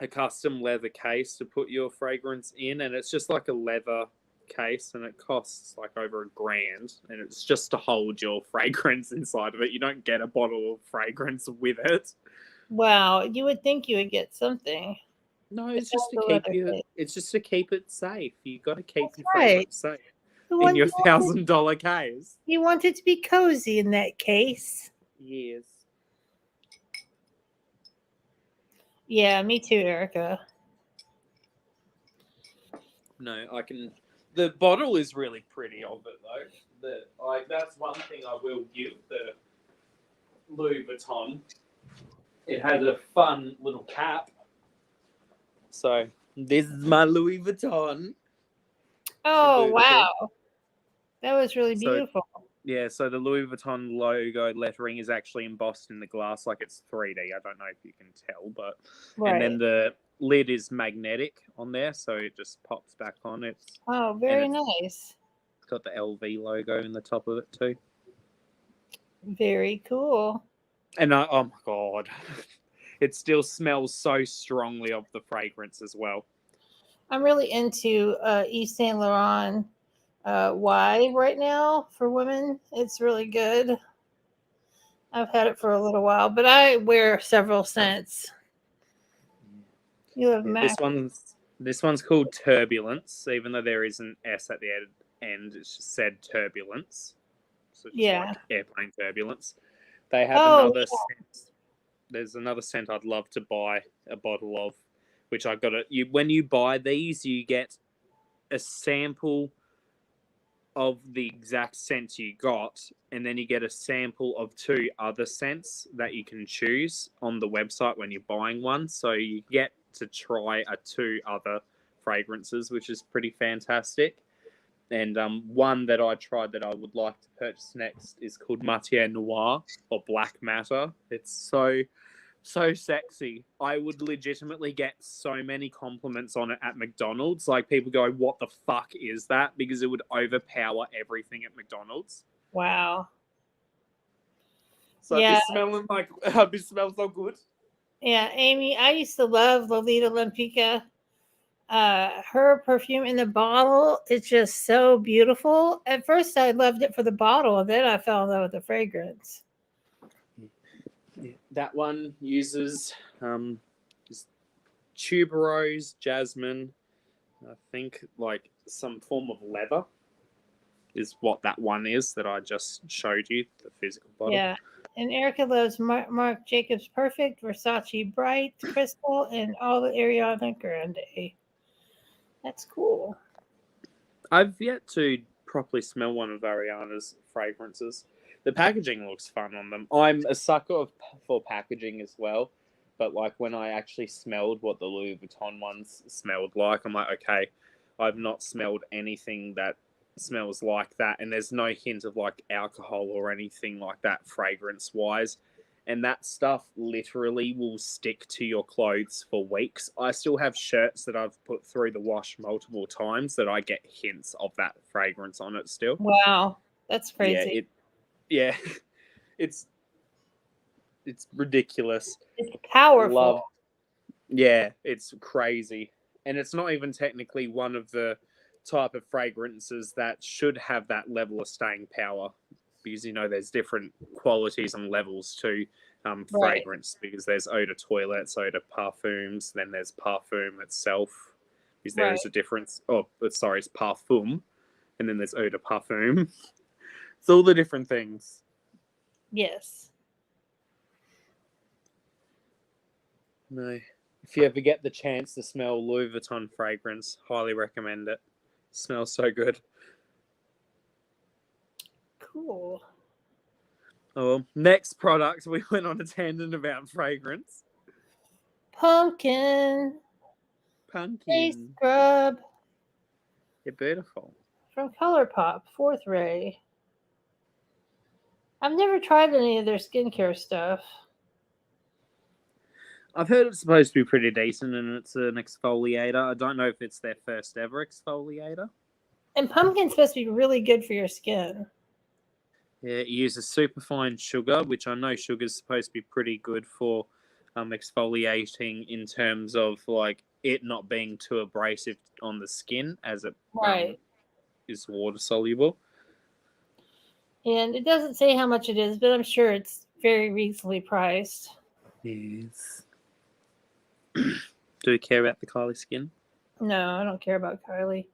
custom leather case to put your fragrance in, and it's just like a leather case, and it costs like over $1,000, and it's just to hold your fragrance inside of it. You don't get a bottle of fragrance with it. Wow, you would think you would get something. No, it's just to keep it safe. You got to keep your fragrance safe in your $1,000 case. You want it to be cozy in that case. Yes. Yeah, me too, Erica. No, I can. The bottle is really pretty of it though. That's one thing I will give the Louis Vuitton. It has a fun little cap. So this is my Louis Vuitton. Oh wow, that was really beautiful. Yeah, so the Louis Vuitton logo lettering is actually embossed in the glass, like it's 3D. I don't know if you can tell, but and then the lid is magnetic on there, so it just pops back on. Very nice. It's got the LV logo in the top of it too. Very cool. And oh my god, it still smells so strongly of the fragrance as well. I'm really into Yves Saint Laurent Y right now for women. It's really good. I've had it for a little while, but I wear several scents. You have this one's called Turbulence, even though there is an S at the end. It's just said Turbulence. So just like airplane turbulence. They have another scent. There's another scent I'd love to buy a bottle of, which I got it. When you buy these, you get a sample of the exact scent you got, and then you get a sample of 2 other scents that you can choose on the website when you're buying one. So you get to try 2 other fragrances, which is pretty fantastic. And one that I tried that I would like to purchase next is called Matière Noire, or Black Matter. It's so sexy. I would legitimately get so many compliments on it at McDonald's. Like, people go, what the fuck is that? Because it would overpower everything at McDonald's. Wow. So Yeah. I'd be smelling so good. Yeah, Amy, I used to love Lolita Lampica. Her perfume in the bottle is just so beautiful. At first, I loved it for the bottle, and then I fell in love with the fragrance. That one uses tuberose, jasmine, I think like some form of leather is what that one is that I just showed you, the physical bottle. Yeah. And Erica loves Marc Jacobs Perfect, Versace Bright, Crystal, and all the Ariana Grande. That's cool. I've yet to properly smell one of Ariana's fragrances. The packaging looks fun on them. I'm a sucker for packaging as well, but like when I actually smelled what the Louis Vuitton ones smelled like, I'm like, okay, I've not smelled anything that smells like that, and there's no hint of like alcohol or anything like that fragrance wise. And that stuff literally will stick to your clothes for weeks. I still have shirts that I've put through the wash multiple times that I get hints of that fragrance on it still. Wow. That's crazy. Yeah, it's ridiculous. It's powerful. Yeah, it's crazy. And it's not even technically one of the type of fragrances that should have that level of staying power, because there's different qualities and levels to fragrance, because there's eau de toilets, eau de parfums, then there's parfum itself, because there is a difference. It's parfum, and then there's eau de parfum. It's all the different things. Yes. No. If you ever get the chance to smell Louis Vuitton fragrance, highly recommend it. Smells so good. Cool. Oh, next product, we went on a tangent about fragrance. Pumpkin. Face scrub. You're beautiful. From ColourPop, Fourth Ray. I've never tried any of their skincare stuff. I've heard it's supposed to be pretty decent, and it's an exfoliator. I don't know if it's their first ever exfoliator. And pumpkin's supposed to be really good for your skin. Yeah, it uses superfine sugar, which I know sugar is supposed to be pretty good for exfoliating in terms of like it not being too abrasive on the skin, as it is water soluble. And it doesn't say how much it is, but I'm sure it's very reasonably priced. Yes. Do you care about the Kylie skin? No, I don't care about Kylie.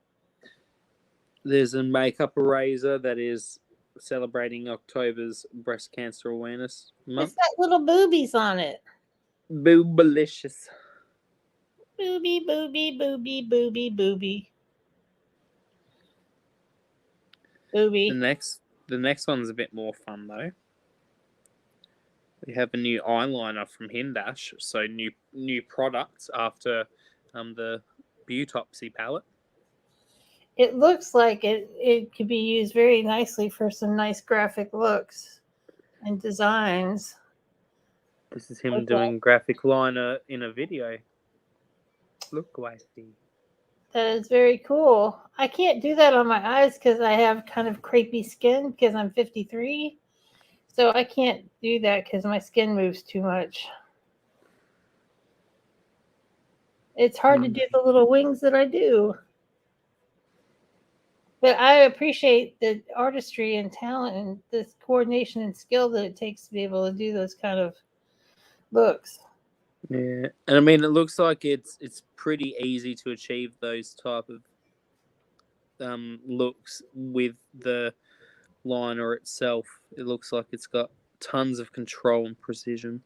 There's a makeup eraser that is celebrating October's breast cancer awareness month. It's got little boobies on it. Boobalicious. Booby, booby, booby, booby, booby. Booby. The next one's a bit more fun though. We have a new eyeliner from Hindash, so new products after the Beautopsy palette. It looks like it could be used very nicely for some nice graphic looks and designs. This is him doing graphic liner in a video. Look, wifey. That is very cool. I can't do that on my eyes because I have kind of crepey skin because I'm 53. So I can't do that because my skin moves too much. It's hard to do the little wings that I do. But I appreciate the artistry and talent and the coordination and skill that it takes to be able to do those kind of looks. Yeah, and I mean, it looks like it's pretty easy to achieve those type of looks with the liner itself. It looks like it's got tons of control and precision.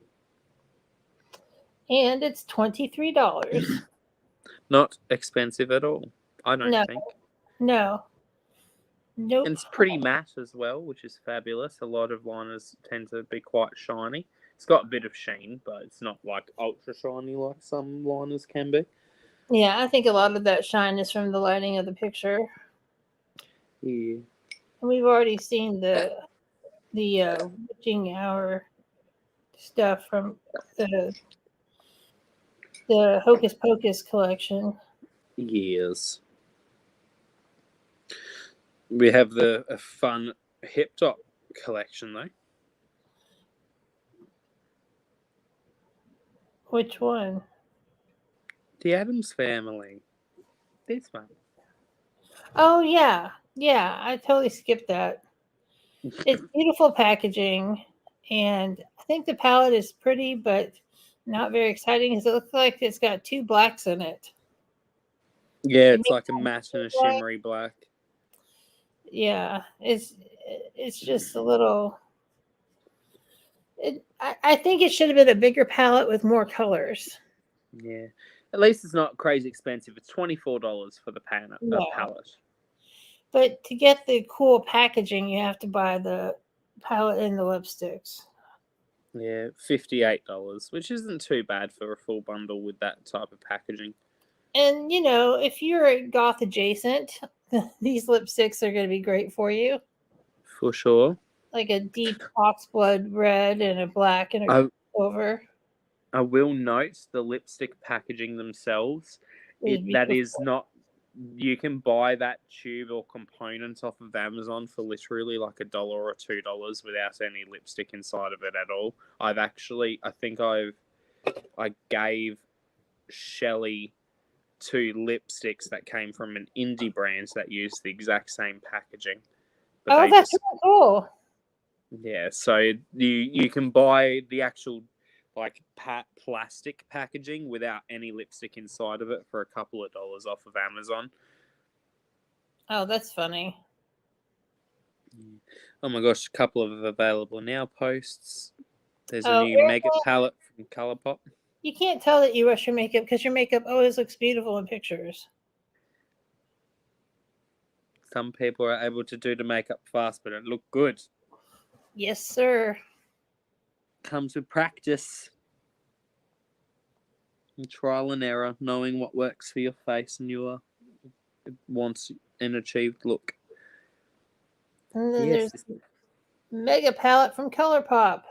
And it's $23. Not expensive at all, I don't think. No. Nope. And it's pretty matte as well, which is fabulous. A lot of liners tend to be quite shiny. It's got a bit of sheen, but it's not like ultra shiny like some liners can be. Yeah, I think a lot of that shine is from the lighting of the picture. Yeah. And we've already seen the witching hour stuff from the Hocus Pocus collection. Yes. We have a fun hip top collection though. Which one? The Addams Family. This one. Oh yeah, yeah. I totally skipped that. It's beautiful packaging, and I think the palette is pretty, but not very exciting because it looks like it's got two blacks in it. Yeah, It it's may like a not matte be and a black. shimmery black. Yeah, it's just a little. I think it should have been a bigger palette with more colors. Yeah. At least it's not crazy expensive. It's $24 for the Yeah, palette. but to get the cool packaging, you have to buy the palette and the lipsticks. Yeah, $58, which isn't too bad for a full bundle with that type of packaging. And you know, if you're goth adjacent, these lipsticks are going to be great for you. For sure. Like a deep oxblood red and a black and a I, over. I will note the lipstick packaging themselves. Is That beautiful. is not. You can buy that tube or component off of Amazon for literally like $1 or $2 without any lipstick inside of it at all. I gave Shelley 2 lipsticks that came from an indie brand that used the exact same packaging. But Oh, they that's just, really cool. yeah, so you can buy the actual like plastic packaging without any lipstick inside of it for a couple of dollars off of Amazon. Oh, that's funny. Oh my gosh, a couple of available now posts. There's a Oh, new mega palette from Colourpop. you can't tell that you rush your makeup because your makeup always looks beautiful in pictures. Some people are able to do the makeup fast, but it looked good. Yes, sir. Comes with practice. And trial and error, knowing what works for your face and your wants an achieved look. And then Yes, there's Mega Palette from ColourPop.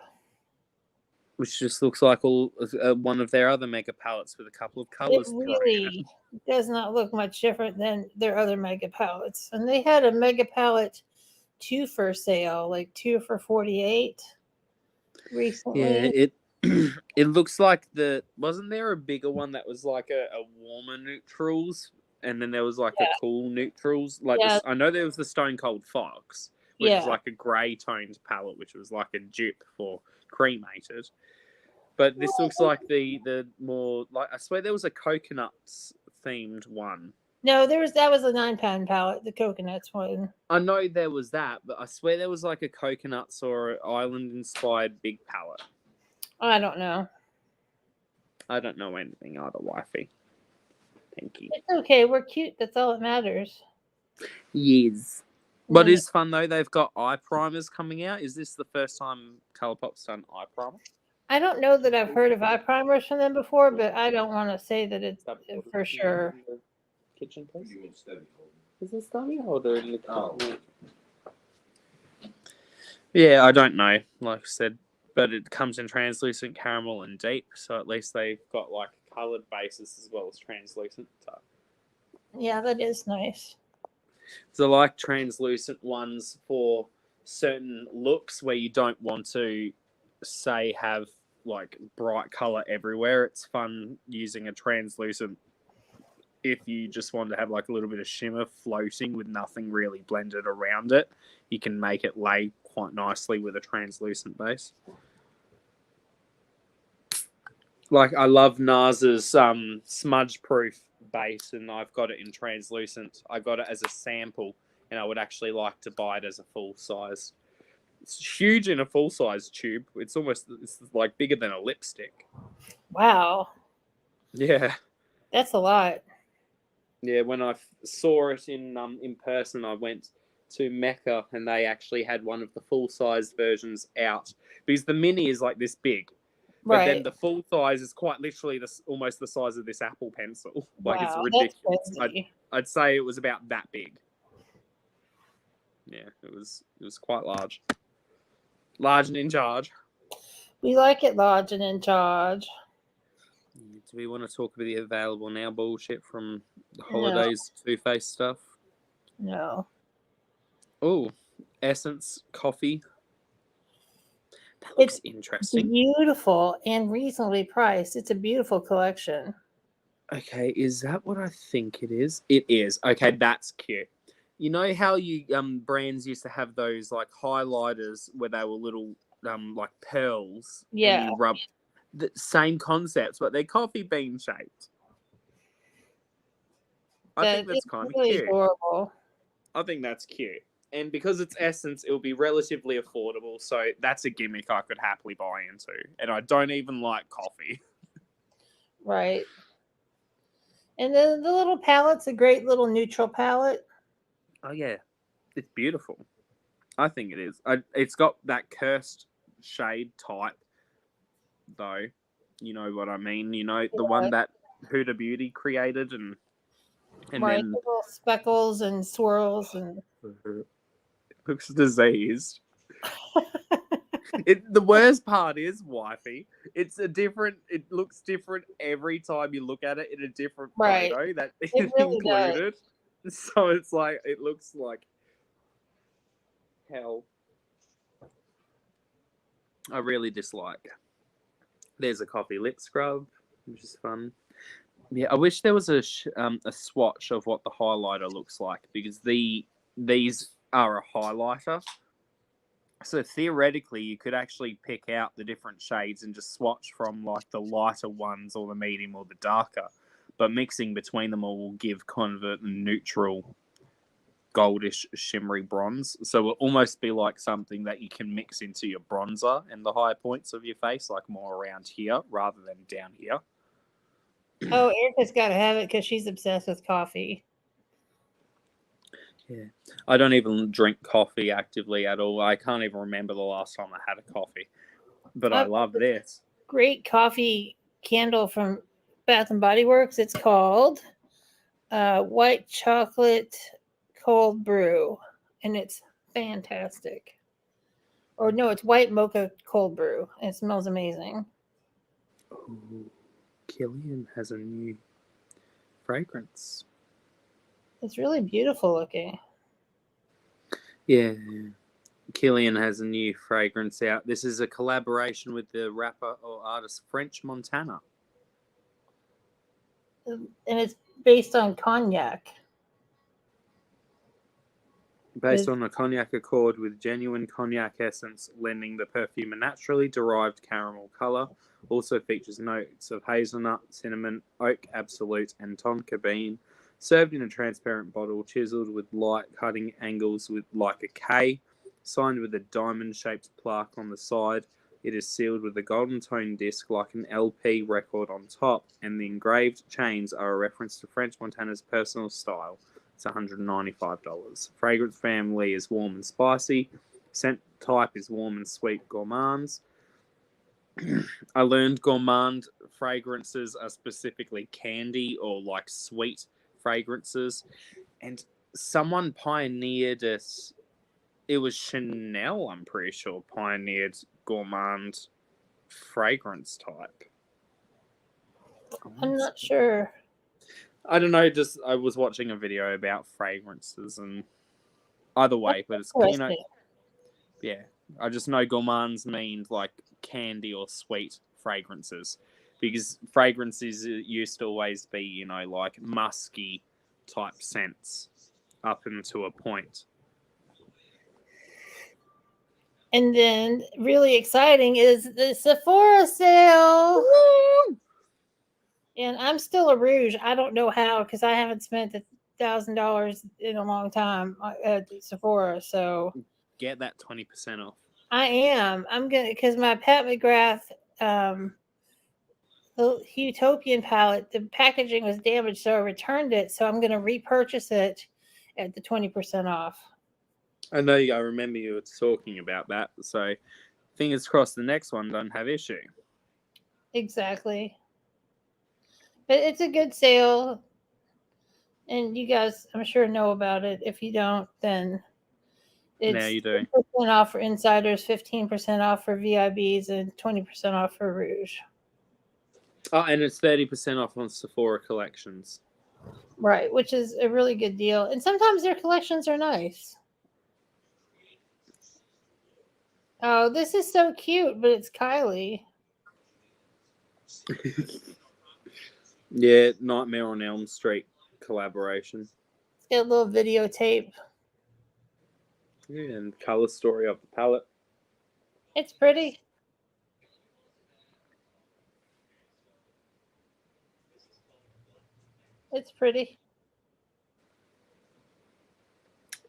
which just looks like one of their other mega palettes with a couple of It colors. really does not look much different than their other Mega Palettes. And they had a Mega Palette 2 for sale, like 2 for $48 recently. Yeah, it looks like wasn't there a bigger one that was like a warmer neutrals, and then there was like a cool neutrals. Like Yeah. I know there was the Stone Cold Fox, which Yeah. is like a grey toned palette, which was like a dupe for cremated. But this looks like the more like, I swear there was a coconuts themed one. No, that was a 9-pound palette, the coconuts one. I know there was that, but I swear there was like a coconuts or island inspired big palette. I don't know. I don't know anything either, wifey. Thank you. It's okay. We're cute. That's all that matters. Yes. What is fun though, they've got eye primers coming out. Is this the first time Colourpop's done eye primer? I don't know that I've heard of eye primers from them before, but I don't want to say that it's for sure. Kitchen, please. Is there a stubby holder in the kitchen? Yeah, I don't know. Like I said, but it comes in translucent, caramel, and deep. So at least they've got like coloured bases as well as translucent. Yeah, that is nice. So like translucent ones for certain looks where you don't want to, say, have like bright colour everywhere. It's fun using a translucent if you just want to have like a little bit of shimmer floating with nothing really blended around it. You can make it lay quite nicely with a translucent base. Like I love NARS's smudge proof base, and I've got it in translucent. I got it as a sample, and I would actually like to buy it as a full size. It's huge in a full size tube. It's like bigger than a lipstick. Wow. Yeah. That's a lot. Yeah, when I saw it in person, I went to Mecca, and they actually had one of the full size versions out, because the mini is like this big. But then the full size is quite literally almost the size of this Apple Pencil. Like, it's ridiculous. I'd say it was about that big. Yeah, it was quite large. Large and in charge. We like it large and in charge. Do we want to talk about the available now bullshit from the holidays, Too Faced stuff? No. Oh, Essence coffee. That looks It's interesting. beautiful and reasonably priced. It's a beautiful collection. Okay, is that what I think it is? It is. Okay, that's cute. You know how you brands used to have those like highlighters where they were little like pearls and Yeah, you rub the same concepts, but they're coffee bean shaped. I think that that's it's kind of really cute. adorable. I think that's cute. And because it's Essence, it'll be relatively affordable. So that's a gimmick I could happily buy into. And I don't even like coffee. Right. And the little palette's a great little neutral palette. Oh, yeah. It's beautiful. I think it is. It's got that cursed shade type, though. You know what I mean? You know, the one that Huda Beauty created and Right. then The little speckles and swirls and it looks diseased. The worst part is, wifey, it looks different every time you look at it in a different right. photo that It is really does. included. So it's like, it looks like hell. I really dislike. There's a coffee lip scrub, which is fun. Yeah, I wish there was a swatch of what the highlighter looks like, because these are a highlighter. So theoretically, you could actually pick out the different shades and just swatch from like the lighter ones or the medium or the darker. But mixing between them all will give kind of a neutral goldish shimmery bronze. So it'll almost be like something that you can mix into your bronzer and the higher points of your face, like more around here rather than down here. Oh, Erica's got to have it because she's obsessed with coffee. Yeah. I don't even drink coffee actively at all. I can't even remember the last time I had a coffee. But I love this. Great coffee candle from Bath and Body Works. It's called White Chocolate Cold Brew, and it's fantastic. Or no, it's White Mocha Cold Brew. And it smells amazing. Ooh, Killian has a new fragrance. It's really beautiful looking. Yeah. Killian has a new fragrance out. This is a collaboration with the rapper or artist French Montana. And it's based on cognac. Based on a cognac accord with genuine cognac essence, lending the perfume a naturally derived caramel color. Also features notes of hazelnut, cinnamon, oak absolute, and tonka bean. Served in a transparent bottle, chiseled with light cutting angles with like a K, signed with a diamond-shaped plaque on the side. It is sealed with a golden tone disc like an LP record on top, and the engraved chains are a reference to French Montana's personal style. It's $195. Fragrance family is warm and spicy. Scent type is warm and sweet gourmands. I learned gourmand fragrances are specifically candy or like sweet fragrances. And someone pioneered it. It was Chanel, I'm pretty sure, pioneered gourmand fragrance type. I'm not sure. I don't know, just I was watching a video about fragrances and either way, but it's, you know, yeah. I just know gourmands mean like candy or sweet fragrances, because fragrances used to always be, you know, like musky type scents up until a point. And then, really exciting is the Sephora sale. Woo! And I'm still a rouge. I don't know how because I haven't spent $1,000 in a long time at Sephora. So Get that 20% off. I am. I'm gonna because my Pat McGrath the Utopian palette, the packaging was damaged, so I returned it. So I'm gonna repurchase it at the 20% off. I know. I remember you were talking about that. So fingers crossed the next one don't have issue. Exactly. But it's a good sale. And you guys, I'm sure, know about it. If you don't, then it's Now you do. 10% off for insiders, 15% off for VIBs, and 20% off for Rouge. Oh, and it's 30% off on Sephora collections. Right, which is a really good deal. And sometimes their collections are nice. Oh, this is so cute, but it's Kylie. Yeah, Nightmare on Elm Street collaboration. It's got a little videotape. Yeah, and color story of the palette. It's pretty. It's pretty.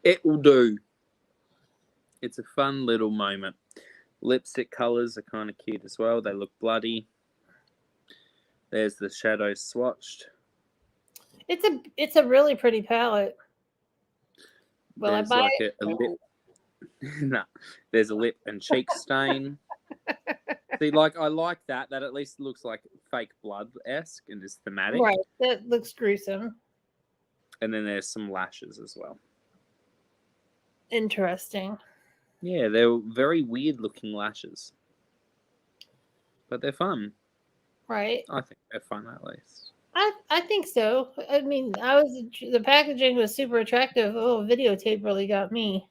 It will do. It's a fun little moment. Lipstick colors are kind of cute as well. They look bloody. There's the shadows swatched. It's a really pretty palette. Well, I There's buy like it. a lip. No, there's a lip and cheek stain. See, like I like that. That at least looks like fake blood-esque and is thematic. Right. That looks gruesome. And then there's some lashes as well. Interesting. Yeah, they're very weird-looking lashes, but they're fun. Right. I think they're fun at least. I think so. I mean, the packaging was super attractive. Oh, videotape really got me.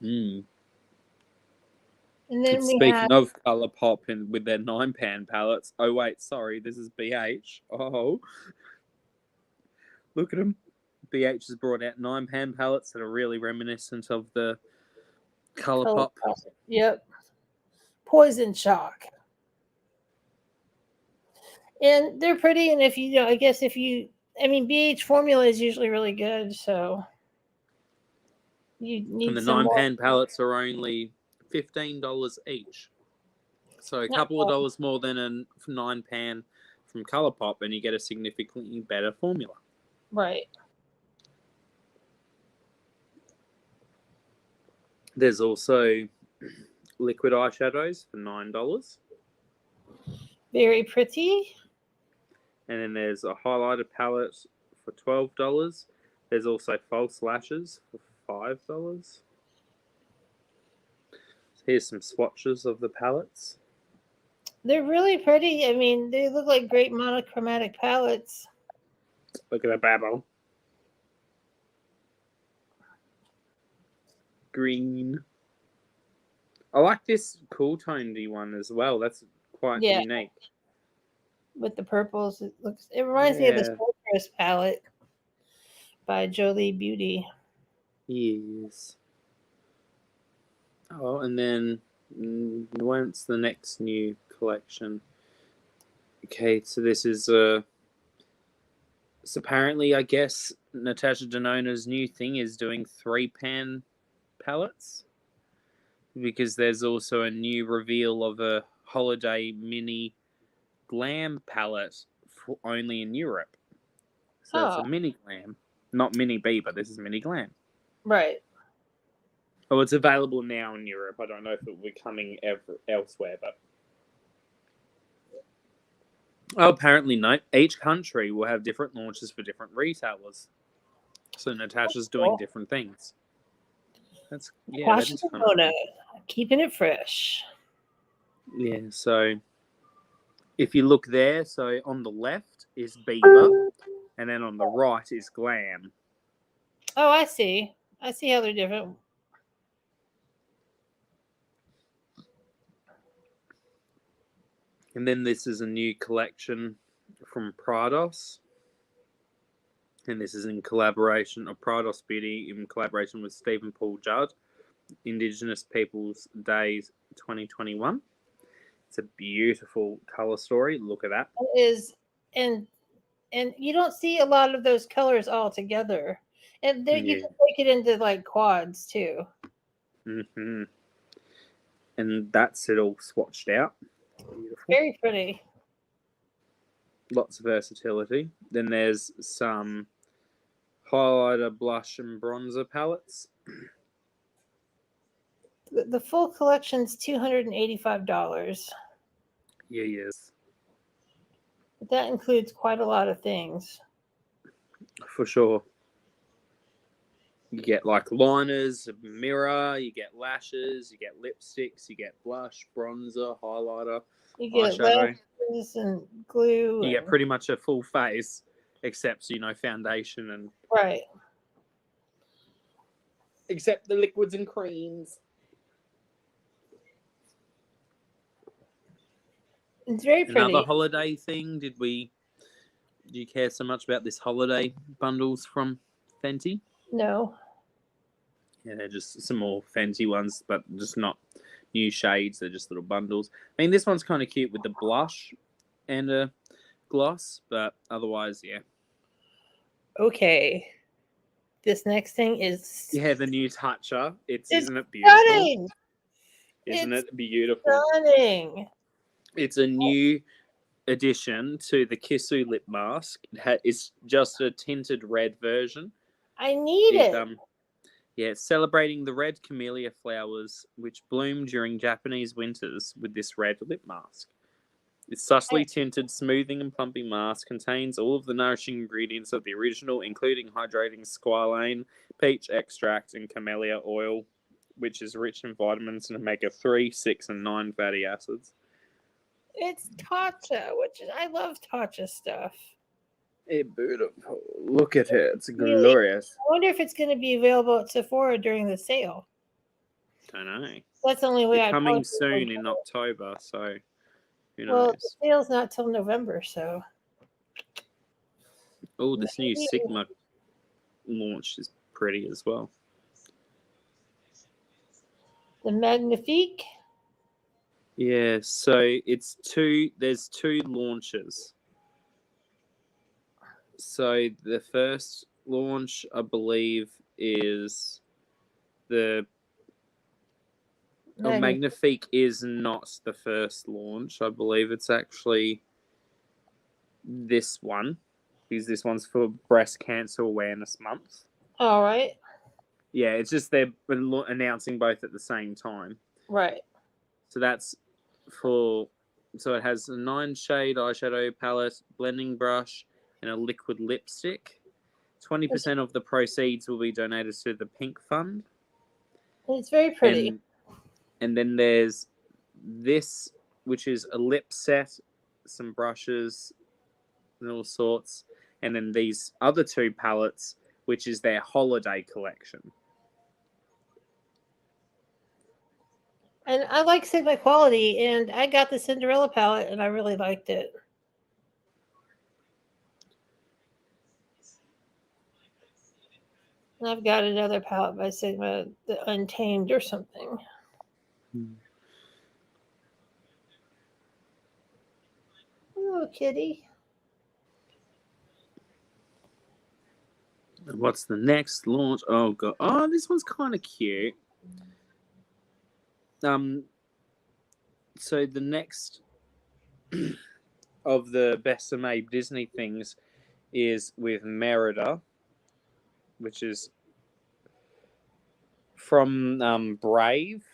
Mm. And then we Speaking had of Colourpop and with their 9-pan palettes. Oh wait, sorry, this is BH. Oh, look at them. BH has brought out 9-pan palettes that are really reminiscent of the Colourpop. Yep. Poison Shock. And they're pretty, and if you know, I guess if you, I mean, BH formula is usually really good, so you need And the some 9-pan more. palettes are only $15 each. So a Not couple of bad. dollars more than a 9-pan from Colourpop, and you get a significantly better formula. Right. There's also liquid eyeshadows for $9. Very pretty. And then there's a highlighter palette for $12. There's also false lashes for $5. Here's some swatches of the palettes. They're really pretty. I mean, they look like great monochromatic palettes. Look at the babble. Green. I like this cool tonedy one as well. That's quite unique. With the purples, it reminds me of the Yeah. Fortress palette by Jolie Beauty. Yes. Oh, and then when's the next new collection? Okay, so this is so apparently, I guess Natasha Denona's new thing is doing 3-pan palettes, because there's also a new reveal of a holiday mini glam palette for only in Europe. So it's a mini glam, not mini B, but this is mini glam. Right. Oh, it's available now in Europe. I don't know if it will be coming elsewhere, but apparently no. Each country will have different launches for different retailers. So Natasha's doing different things. That is kind of cool. Keeping it fresh. Yeah, so if you look there, so on the left is Beaver, and then on the right is Glam. Oh, I see. I see how they're different. And then this is a new collection from Prados. And this is in collaboration of Prados Beauty in collaboration with Stephen Paul Judd, Indigenous Peoples Days 2021. It's a beautiful color story. Look at that. It is, and you don't see a lot of those colors all together. And then you can take it into like quads too. Mm-hmm. And that's it all swatched out. Beautiful. Very pretty. Lots of versatility. Then there's some highlighter, blush, and bronzer palettes. The full collection's $285. Yeah, yes. But that includes quite a lot of things. For sure. You get like liners, a mirror, you get lashes, you get lipsticks, you get blush, bronzer, highlighter, you get eyeshadow. Lashes and glue. You get pretty much a full face, except, foundation and... Right. Except the liquids and creams. It's very pretty. Another holiday thing. Do you care so much about this holiday bundles from Fenty? No. Yeah, they're just some more Fenty ones, but just not new shades. They're just little bundles. I mean, this one's kind of cute with the blush and a gloss, but otherwise, yeah. Okay. This next thing is Yeah, the new Toucher. Isn't it stunning. beautiful? Isn't it beautiful? Stunning. It's a new addition to the Kissu lip mask. It's just a tinted red version. I need it. Yeah, it's celebrating the red camellia flowers which bloom during Japanese winters with this red lip mask. This subtly tinted, smoothing and plumping mask contains all of the nourishing ingredients of the original, including hydrating squalane, peach extract, and camellia oil, which is rich in vitamins and omega-3, 6, and 9 fatty acids. It's Tatcha, I love Tatcha stuff. It's beautiful. Look at it. It's glorious. I wonder if it's going to be available at Sephora during the sale. Don't know. That's the only way It's coming soon in October, so who knows? Well, the sale's not till November, so. Oh, this new Sigma launch is pretty as well. The Magnifique? Yeah, so there's two launches. So the first launch, I believe, is Magnifique is not the first launch. I believe it's actually this one, because this one's for Breast Cancer Awareness Month. All right. Yeah, it's just they're announcing both at the same time. Right. So that's so it has a 9-shade eyeshadow palette, blending brush, and a liquid lipstick. 20% of the proceeds will be donated to the Pink Fund. It's very pretty. And then there's this, which is a lip set, some brushes, and all sorts. And then these other two palettes, which is their holiday collection. And I like Sigma quality, and I got the Cinderella palette, and I really liked it. And I've got another palette by Sigma, the Untamed or something. Hello, kitty. What's the next launch? Oh god! Oh, this one's kind of cute. So the next of the Best of Made Disney things is with Merida, which is from Brave.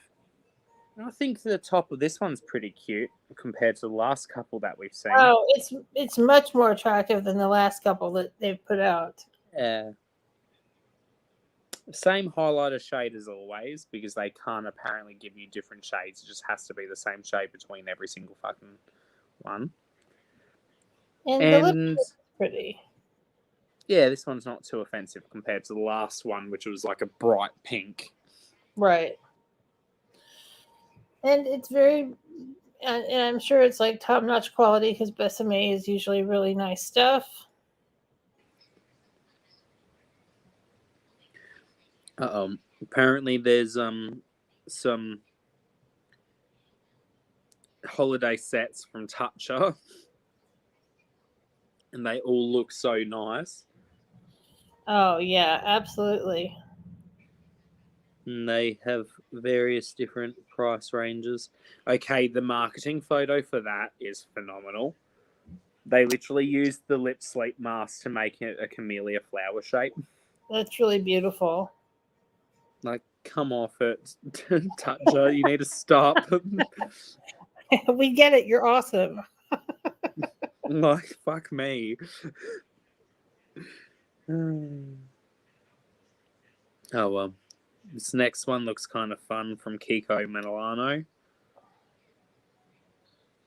I think the top of this one's pretty cute compared to the last couple that we've seen. Oh, it's much more attractive than the last couple that they've put out. Yeah. Same highlighter shade as always, because they can't apparently give you different shades. It just has to be the same shade between every single fucking one. And the lipstick's pretty. Yeah, this one's not too offensive compared to the last one, which was like a bright pink. Right. And it's very, and I'm sure it's like top-notch quality because Besame is usually really nice stuff. Apparently there's some holiday sets from Toucher, and they all look so nice. Oh yeah, absolutely. And they have various different price ranges. Okay, the marketing photo for that is phenomenal. They literally used the lip sleep mask to make it a camellia flower shape. That's really beautiful. Like, come off it, Toucher. You need to stop. We get it. You're awesome. Like, fuck me. Oh, well. This next one looks kind of fun from Kiko Milano.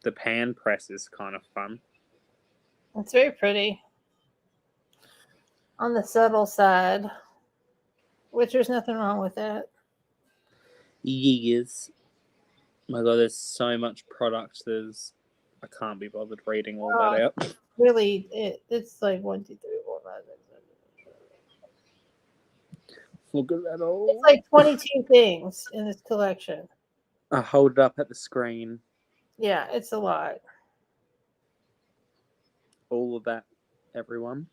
The pan press is kind of fun. It's very pretty. On the subtle side, which there's nothing wrong with that. Yes. My God, there's so much product. There's I can't be bothered reading all that out. Really, it's like 1, 2, 3, 4, 5, 6, 7. Look at that all. It's like 22 things in this collection. I hold it up at the screen. Yeah, it's a lot. All of that, everyone.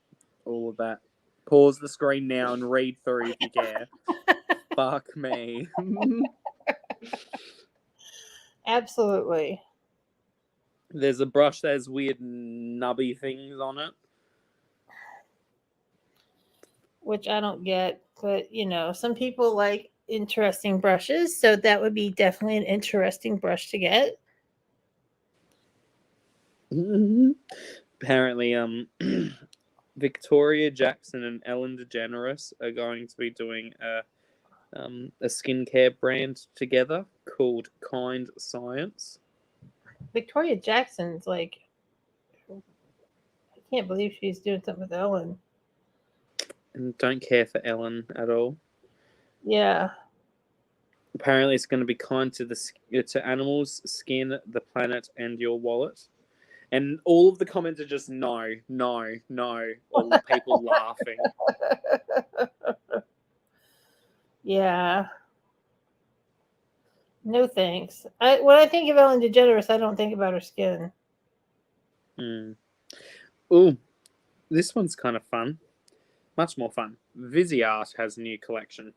All of that. Pause the screen now and read through if you care. Fuck me. Absolutely. There's a brush that has weird nubby things on it. Which I don't get, but some people like interesting brushes, so that would be definitely an interesting brush to get. Apparently, Victoria Jackson and Ellen DeGeneres are going to be doing a skincare brand together called Kind Science. Victoria Jackson's like, I can't believe she's doing something with Ellen. And don't care for Ellen at all. Yeah. Apparently, it's going to be kind to animals, skin, the planet, and your wallet. And all of the comments are just no, no, no. All the people laughing. Yeah. No thanks. When I think of Ellen DeGeneres, I don't think about her skin. Oh, this one's kind of fun. Much more fun. Viseart has a new collection.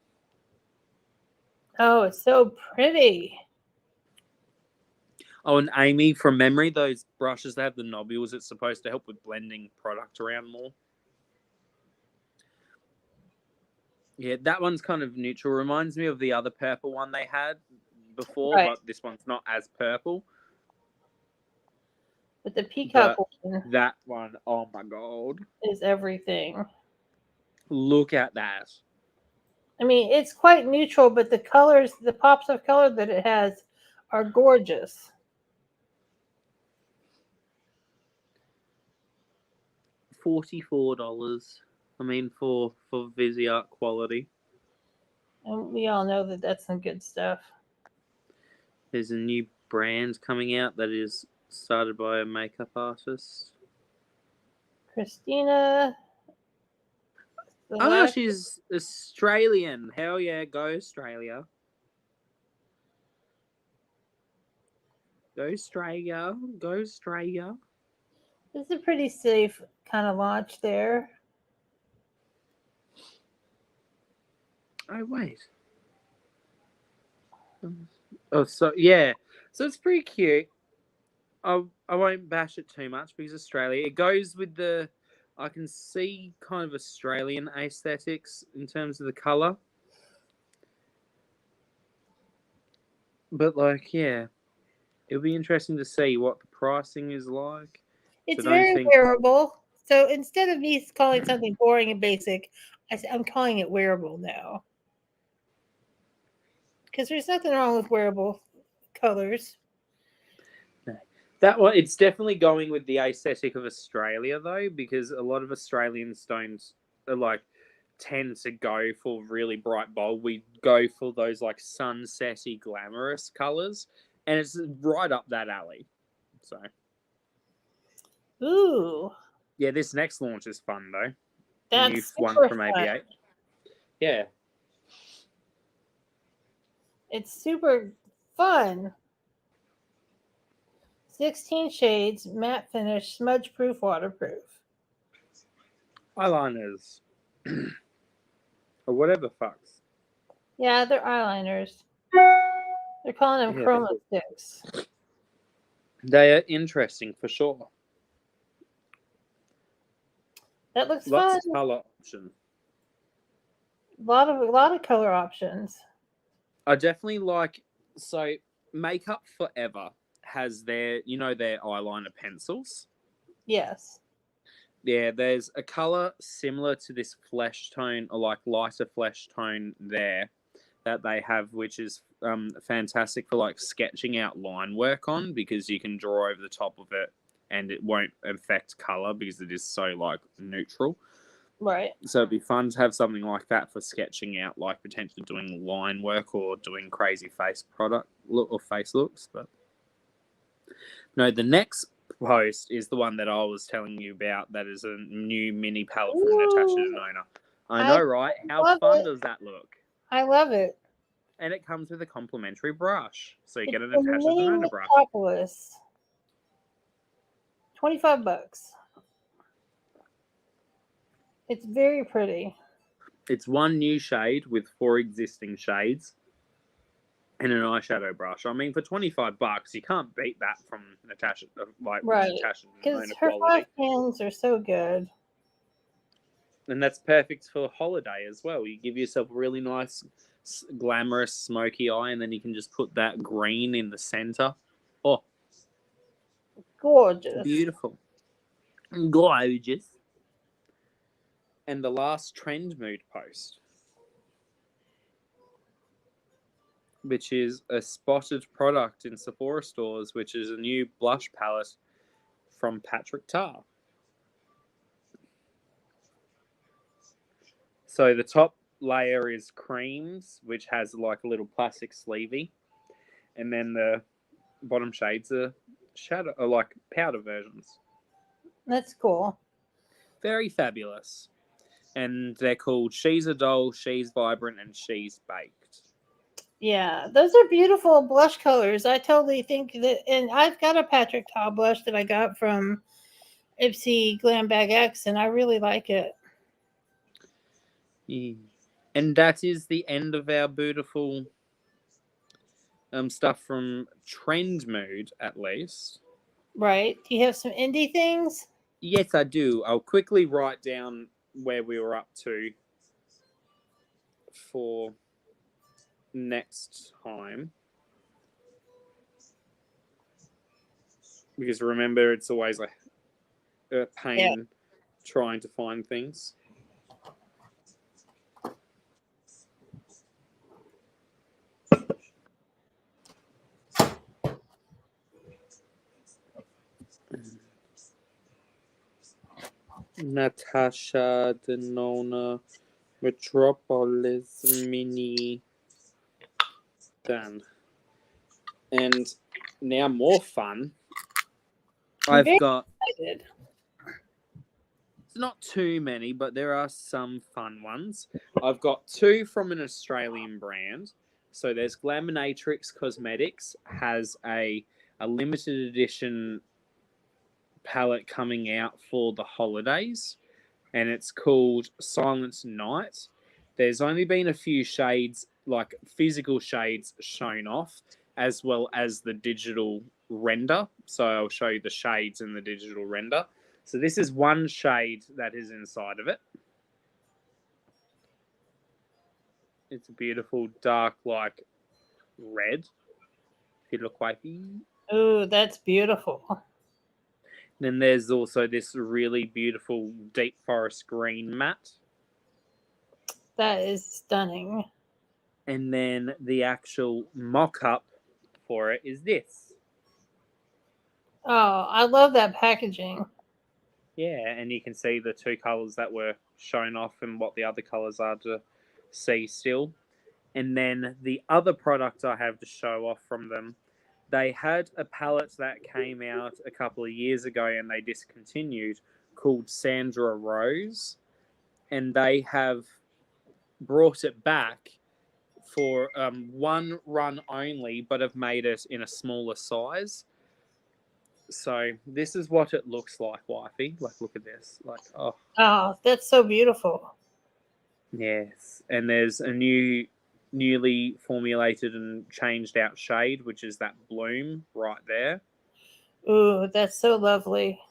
Oh, it's so pretty. Oh, and Amy, from memory, those brushes that have the nobules, it's supposed to help with blending product around more. Yeah, that one's kind of neutral. Reminds me of the other purple one they had before, Right. but this one's not as purple. But the peacock one That one, oh my god. is everything. Look at that. I mean, it's quite neutral, but the colors, the pops of color that it has are gorgeous. $44. I mean, for Viseart quality. And we all know that that's some good stuff. There's a new brand coming out that is started by a makeup artist. Christina. Oh, she's Australian. Hell yeah, go Australia. Go Australia. Go Australia. This is a pretty safe kind of launch there. Oh, wait. Oh, so, yeah. So it's pretty cute. I won't bash it too much because Australia. It goes with the... I can see kind of Australian aesthetics in terms of the colour. But, like, yeah. It'll be interesting to see what the pricing is like. It's very wearable. So instead of me calling something boring and basic, I'm calling it wearable now. Because there's nothing wrong with wearable colors. That one, it's definitely going with the aesthetic of Australia, though, because a lot of Australians tend to go for really bright, bold. We go for those, like, sunsetty, glamorous colours, and it's right up that alley. So, ooh. Yeah, this next launch is fun, though. That's new super one from fun. AV8. Yeah. It's super fun. 16 shades, matte finish, smudge proof, waterproof. Eyeliners. Or whatever fucks. Yeah, they're eyeliners. They're calling them chroma sticks. They are interesting for sure. That looks Lots fun. of colour options. A lot of color options. I definitely like, so Makeup Forever has their eyeliner pencils. Yes. Yeah, there's a color similar to this flesh tone, or like lighter flesh tone there that they have, which is fantastic for like sketching out line work on, because you can draw over the top of it and it won't affect color because it is so like neutral. Right. So it'd be fun to have something like that for sketching out, like potentially doing line work or doing crazy face product look or face looks. But no, the next post is the one that I was telling you about. That is a new mini palette from Ooh, Natasha Denona. I know, right? How love fun it. does that look? I love it. And it comes with a complimentary brush. So you It's get a the Natasha mini Denona brush. Metropolis. $25. It's very pretty. It's one new shade with 4 existing shades and an eyeshadow brush. I mean, for $25, you can't beat that from Natasha, Right. Natasha Because Denona her quality. 5 pans are so good. And that's perfect for holiday as well. You give yourself a really nice, glamorous, smoky eye, and then you can just put that green in the center. Oh, Gorgeous. beautiful. Gorgeous. And the last trend mood post, which is a spotted product in Sephora stores, which is a new blush palette from Patrick Tar. So the top layer is creams, which has like a little plastic sleevey, and then the bottom shades are shadow, or like powder versions. That's cool. Very fabulous. And they're called She's a Doll, She's Vibrant, and She's Baked. Yeah, those are beautiful blush colors. I totally think that, and I've got a Patrick Ta blush that I got from Ipsy Glam Bag X, and I really like it. Yeah. And that is the end of our beautiful stuff from Trend Mood, at least. Right? Do you have some indie things? Yes, I do. I'll quickly write down where we were up to for next time. Because remember, it's always a pain trying to find things. Natasha Denona Metropolis Mini done. And now more fun. I've got Excited. it's not too many, but there are some fun ones. I've got 2 from an Australian brand. So there's Glaminatrix Cosmetics has a limited edition palette coming out for the holidays, and it's called Silent Night. There's only been a few shades, like physical shades, shown off, as well as the digital render. So I'll show you the shades in the digital render. So this is one shade that is inside of it. It's a beautiful dark, like red. If you look wifey. Ooh, that's beautiful. Then there's also this really beautiful deep forest green matte. That is stunning. And then the actual mock-up for it is this. Oh, I love that packaging. Yeah, and you can see the 2 colours that were shown off and what the other colours are to see still. And then the other product I have to show off from them, they had a palette that came out a couple of years ago and they discontinued called Sandra Rose. And they have brought it back for one run only, but have made it in a smaller size. So this is what it looks like, wifey. Like, look at this. Like, oh. Oh, that's so beautiful. Yes. And there's a newly formulated and changed out shade, which is that bloom right there. Ooh, that's so lovely.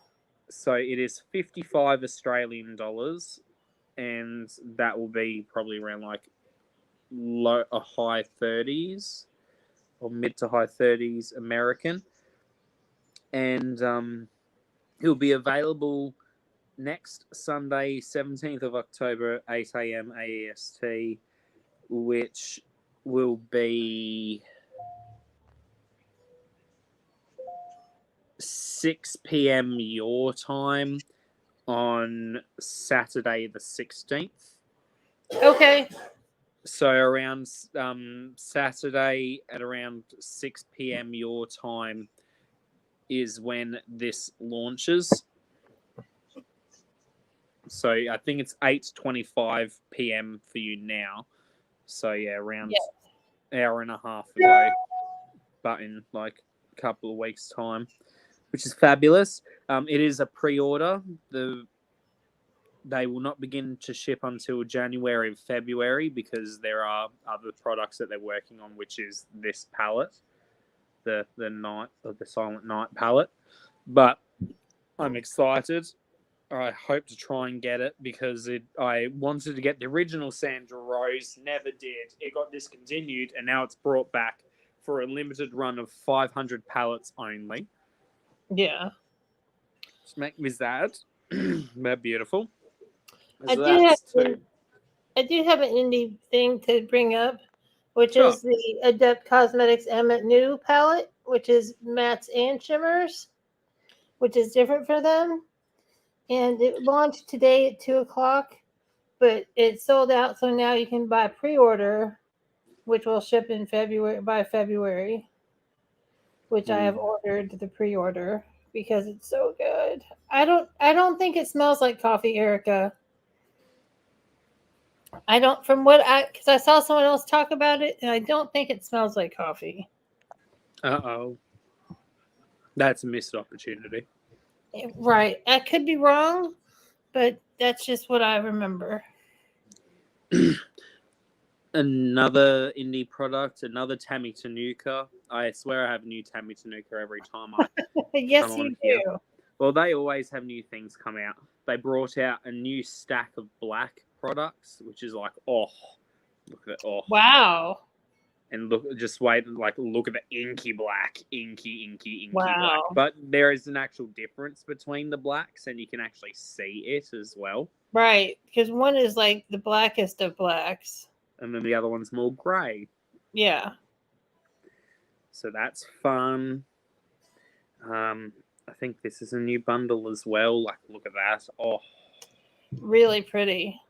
So it is 55 Australian dollars, and that will be probably around like a high 30s or mid to high 30s American. And it will be available next Sunday, 17th of October, 8 a.m. AEST, which will be 6 p.m. your time on Saturday the 16th. Okay. So around Saturday at around 6 p.m. your time, is when this launches. So I think it's 8:25 p.m. for you now. So yeah, around hour and a half ago, but in like a couple of weeks' time, which is fabulous. It is a pre-order. They will not begin to ship until January and February because there are other products that they're working on, which is this palette, the Silent Night palette. But I'm excited. I hope to try and get it because I wanted to get the original Sandra Rose, never did. It got discontinued, and now it's brought back for a limited run of 500 pallets only. Yeah. Just make me sad. They're beautiful. I do have an indie thing to bring up, which is the Adept Cosmetics Emmett New palette, which is mattes and shimmers, which is different for them. And it launched today at 2:00, but it sold out. So now you can buy pre-order, which will ship in February, which I have ordered the pre-order because it's so good. I don't think it smells like coffee, Erica. Because I saw someone else talk about it, and I don't think it smells like coffee. Uh-oh. That's a missed opportunity. Right. I could be wrong, but that's just what I remember. Another indie product, another Tammy Tenuka. I swear I have new Tammy Tenuka every time I yes, come you on do. here. Well, they always have new things come out. They brought out a new stack of black products, which is like, look at it, Wow. And look at the inky black, inky Wow. black. But there is an actual difference between the blacks, and you can actually see it as well. Right, because one is like the blackest of blacks. And then the other one's more grey. Yeah. So that's fun. I think this is a new bundle as well. Like, look at that. Oh. Really pretty.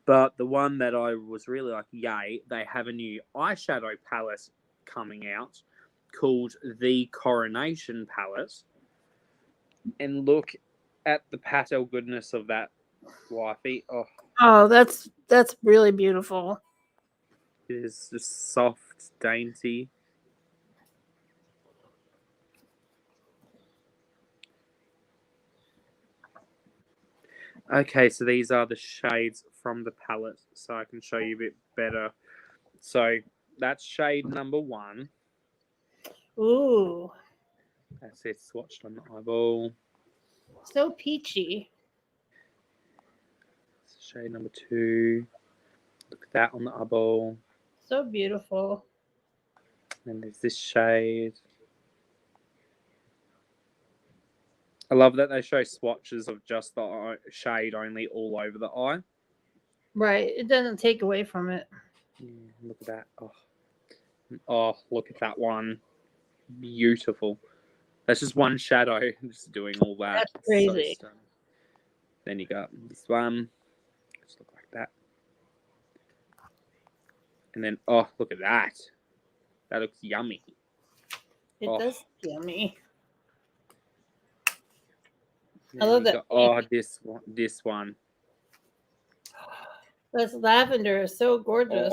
But the one that I was really like, yay, they have a new eyeshadow palette coming out called the Coronation Palette. And look at the pastel goodness of that, wifey. Oh, that's really beautiful. It is just soft, dainty. Okay, so these are the shades from the palette, so I can show you a bit better. So that's shade number 1. Ooh. That's it, swatched on the eyeball. So peachy. Shade number 2. Look at that on the eyeball. So beautiful. And there's this shade. I love that they show swatches of just the shade only all over the eye. Right. It doesn't take away from it. Yeah, look at that. Oh, look at that one. Beautiful. That's just one shadow just doing all that. That's crazy. So then you got this one. Just look like that. And then, look at that. That looks yummy. It does yummy. And I love that. This one. That's lavender. Is so gorgeous.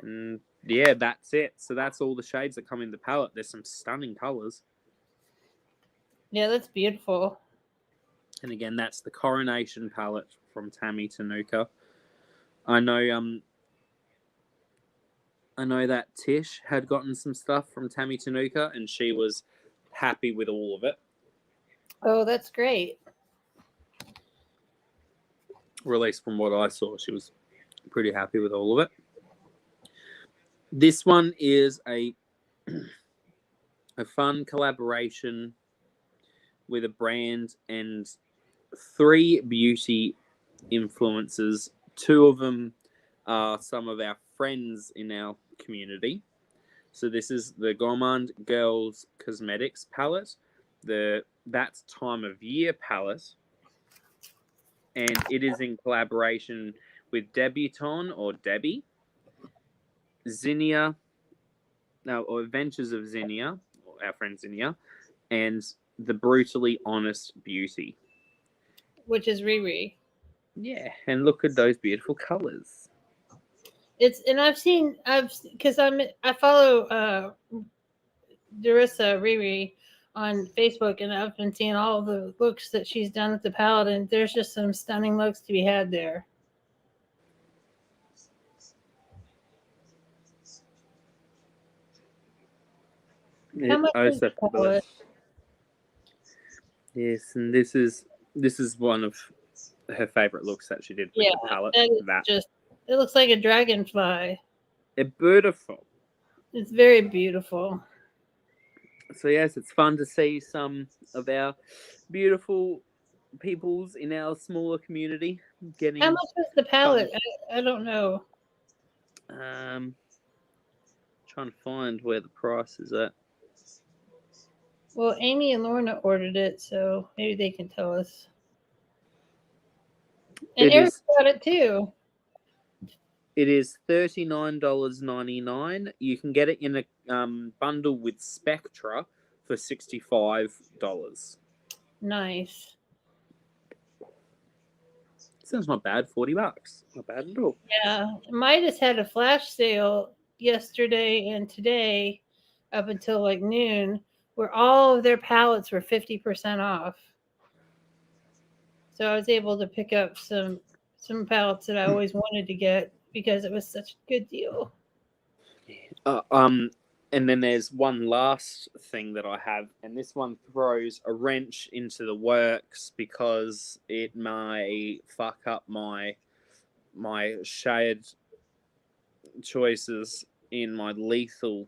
And yeah, that's it. So that's all the shades that come in the palette. There's some stunning colors. Yeah, that's beautiful. And again, that's the Coronation palette from Tammy Tenuka. I know that Tish had gotten some stuff from Tammy Tenuka, and she was happy with all of it. Oh, that's great. Or at least from what I saw, she was pretty happy with all of it. This one is a fun collaboration with a brand and 3 beauty influencers. 2 of them are some of our friends in our community. So this is the Gourmand Girls Cosmetics palette, the That's Time of Year palette, and it is in collaboration with Debutante or Debbie, Zinnia, or Adventures of Zinnia, our friends in here, and the Brutally Honest Beauty. which is Riri. Yeah, and look at those beautiful colors. Because I follow Darissa Riri on Facebook, and I've been seeing all the looks that she's done with the palette, and there's just some stunning looks to be had there. How much is the palette? Yes, and this is one of her favorite looks that she did with the palette. It looks like a dragonfly. It's beautiful. It's very beautiful. So yes, it's fun to see some of our beautiful peoples in our smaller community getting. How much was the palette? I don't know. Trying to find where the price is at. Well, Amy and Lorna ordered it, so maybe they can tell us. And Eric got it too. It is $39.99. You can get it in a bundle with Spectra for $65. Nice. Sounds not bad. $40. Not bad at all. Yeah, Midas had a flash sale yesterday and today, up until like noon, where all of their palettes were 50% off. So I was able to pick up some palettes that I always wanted to get because it was such a good deal. And then there's one last thing that I have, and this one throws a wrench into the works because it may fuck up my shade choices in my Lethal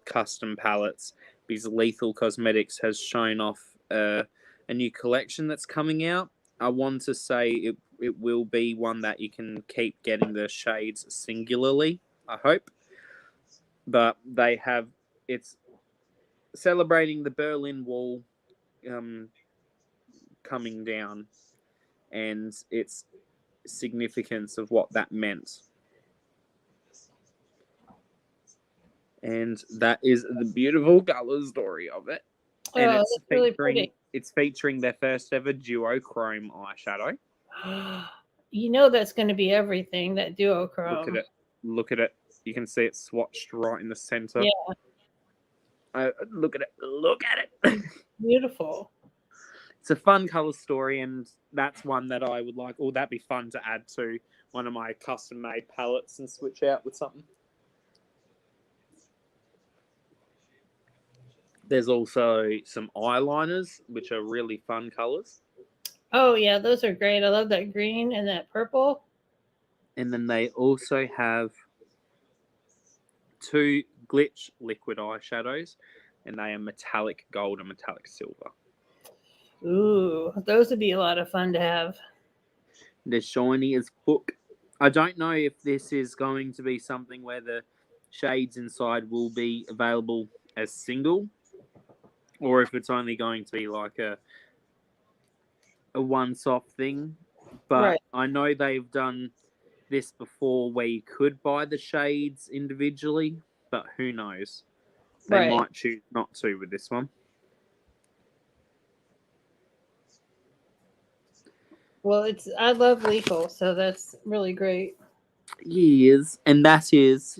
custom palettes, because Lethal Cosmetics has shown off a new collection that's coming out. I want to say it will be one that you can keep getting the shades singularly, I hope. But it's celebrating the Berlin Wall coming down and its significance of what that meant. And that is the beautiful color story of it. And it's really pretty. It's featuring their first ever duochrome eyeshadow. You know that's going to be everything, that duochrome. Look at it. You can see it swatched right in the center. Yeah. Look at it. Look at it. Beautiful. It's a fun color story, and that's one that I would like. Oh, that'd be fun to add to one of my custom-made palettes and switch out with something. There's also some eyeliners, which are really fun colors. Oh, yeah, those are great. I love that green and that purple. And then they also have 2 glitch liquid eyeshadows, and they are metallic gold and metallic silver. Ooh, those would be a lot of fun to have. They're shiny as fuck. I don't know if this is going to be something where the shades inside will be available as single, or if it's only going to be like a once-off thing. But right. I know they've done this before where you could buy the shades individually, but who knows? They might choose not to with this one. Well, I love Lethal, so that's really great. Yes, and that is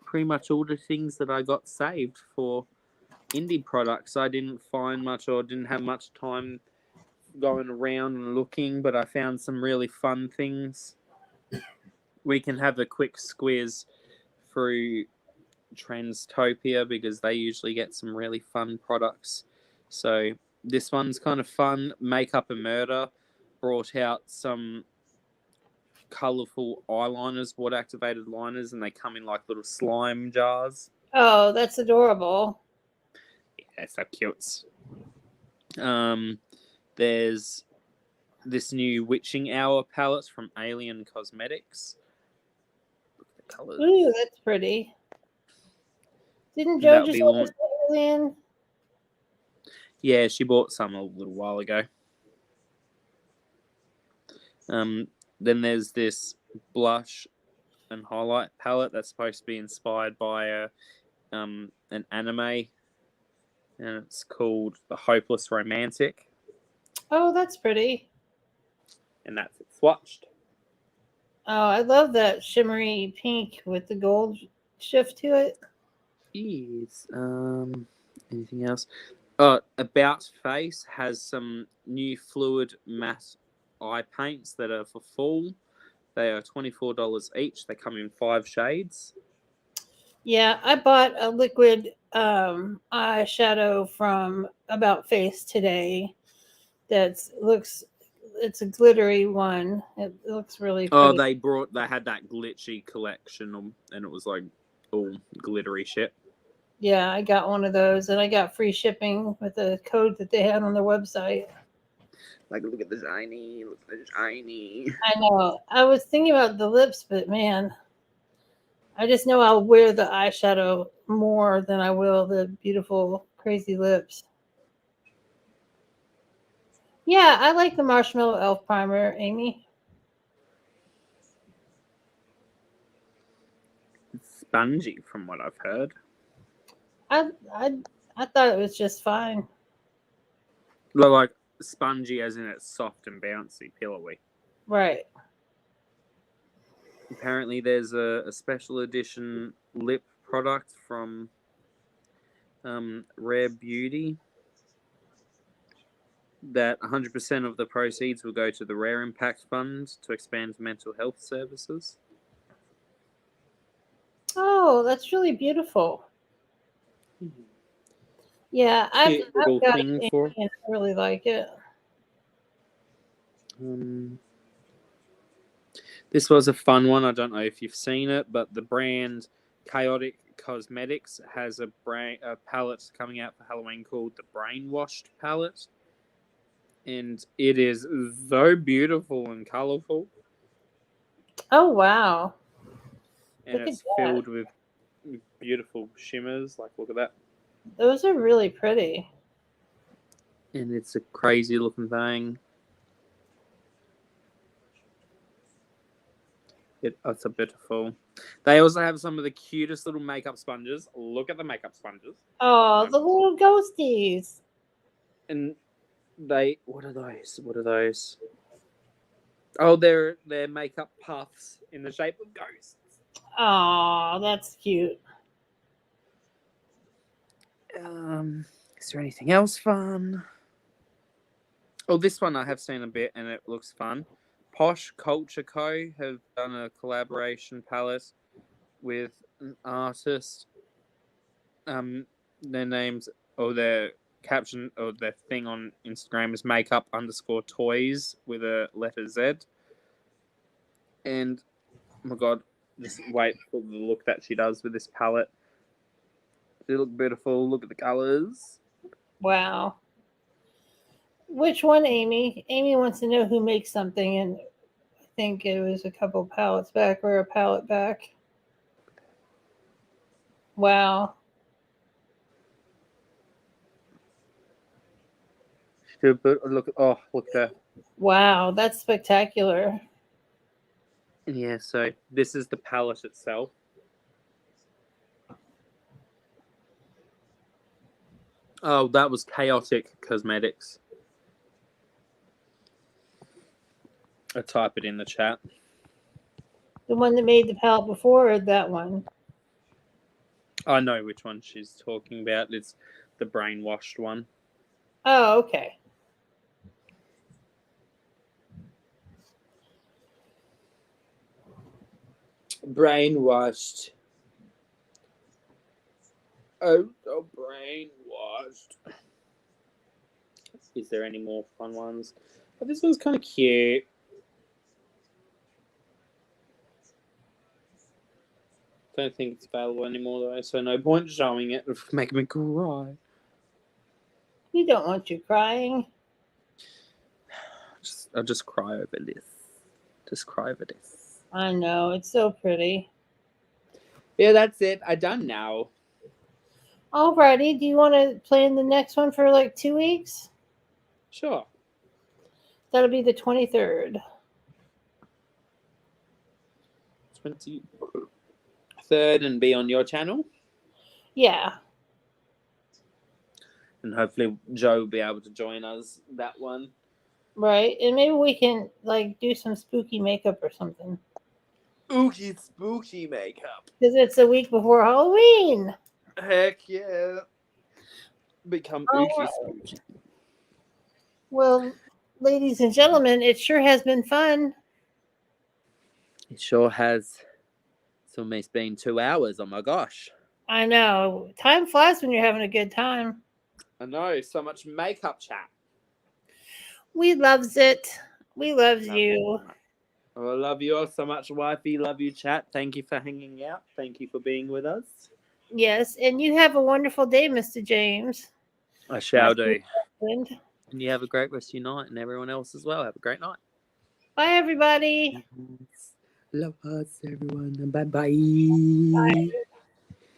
pretty much all the things that I got saved for indie products. I didn't find much, or didn't have much time going around and looking, but I found some really fun things. We can have a quick squiz through Trendstopia because they usually get some really fun products. So this one's kind of fun. Makeup and Murder brought out some colourful eyeliners, water activated liners, and they come in like little slime jars. Oh, that's adorable. Yeah, so cute. There's this new Witching Hour palette from Alien Cosmetics. Look at the colours. Ooh, that's pretty. Didn't Joe just order Alien? Yeah, she bought some a little while ago. Then there's this blush and highlight palette that's supposed to be inspired by an anime, and it's called The Hopeless Romantic, Oh, that's pretty. and that's it swatched. Oh, I love that shimmery pink with the gold shift to it. Yes. Anything else? About Face has some new fluid matte eye paints that are for fall. They are $24 each. They come in 5 shades. Yeah, I bought a liquid eyeshadow from About Face today. It's a glittery one. It looks really Oh, pretty. they had that glitchy collection, and it was like all glittery shit. Yeah, I got one of those, and I got free shipping with a code that they had on their website. Like, look at the shiny, look at the shiny. I know. I was thinking about the lips, but man, I just know I'll wear the eyeshadow more than I will the beautiful, crazy lips. Yeah, I like the Marshmallow Elf Primer, Amy. It's spongy, from what I've heard. I I I thought it was just fine. Like spongy, as in it's soft and bouncy, pillowy. Right. Apparently, there's a special edition lip product from Rare Beauty that 100% of the proceeds will go to the Rare Impact Fund to expand mental health services. Oh, that's really beautiful. Yeah, Cute little I've got thing it for. and I really like it. This was a fun one. I don't know if you've seen it, but the brand Chaotic Cosmetics has a palette coming out for Halloween called the Brainwashed palette. And it is so beautiful and colorful. Oh wow. And Look at it's that. filled with beautiful shimmers. Like, look at that. Those are really pretty. And it's a crazy looking thing. It's a beautiful. They also have some of the cutest little makeup sponges. Look at the makeup sponges. Oh, the little ghosties. And what are those? What are those? Oh, they're makeup puffs in the shape of ghosts. Oh, that's cute. Is there anything else fun? Oh, this one I have seen a bit, and it looks fun. Posh Culture Co. have done a collaboration palette with an artist. Their names or their caption or their thing on Instagram is makeup_toys with a letter Z. And oh my god, just wait for the look that she does with this palette. They look beautiful. Look at the colors. Wow. Which one, Amy? Amy wants to know who makes something, and I think it was a couple palettes back or a palette back. Wow. Look, oh, look there. Wow, that's spectacular. Yeah, so this is the palette itself. Oh, that was Chaotic Cosmetics. I'll type it in the chat. The one that made the palette before, or that one? I know which one she's talking about. It's the brainwashed one. Oh, okay. Brainwashed. Oh, so brainwashed. Is there any more fun ones? Oh, this one's kind of cute. Don't think it's available anymore though, so no point showing it. It'll make me cry. You don't want you crying. I'll just cry over this. Just cry over this. I know, it's so pretty. Yeah, that's it. I done now. Alrighty, do you want to plan the next one for like 2 weeks? Sure. That'll be the 23rd. 23rd and be on your channel? Yeah. And hopefully Joe will be able to join us that one. Right. And maybe we can like do some spooky makeup or something. Ookie spooky makeup. Because it's a week before Halloween. Heck yeah. Become All ookie right. spooky. Well, ladies and gentlemen, it sure has been fun. It sure has. It's almost been 2 hours. Oh my gosh. I know. Time flies when you're having a good time. I know. So much makeup chat. We loves it. We loves you. Oh, I love you all so much, wifey. Love you, chat. Thank you for hanging out. Thank you for being with us. Yes. And you have a wonderful day, Mr. James. I shall do. Husband. And you have a great rest of your night, and everyone else as well. Have a great night. Bye, everybody. Love us, everyone. Bye-bye. Bye.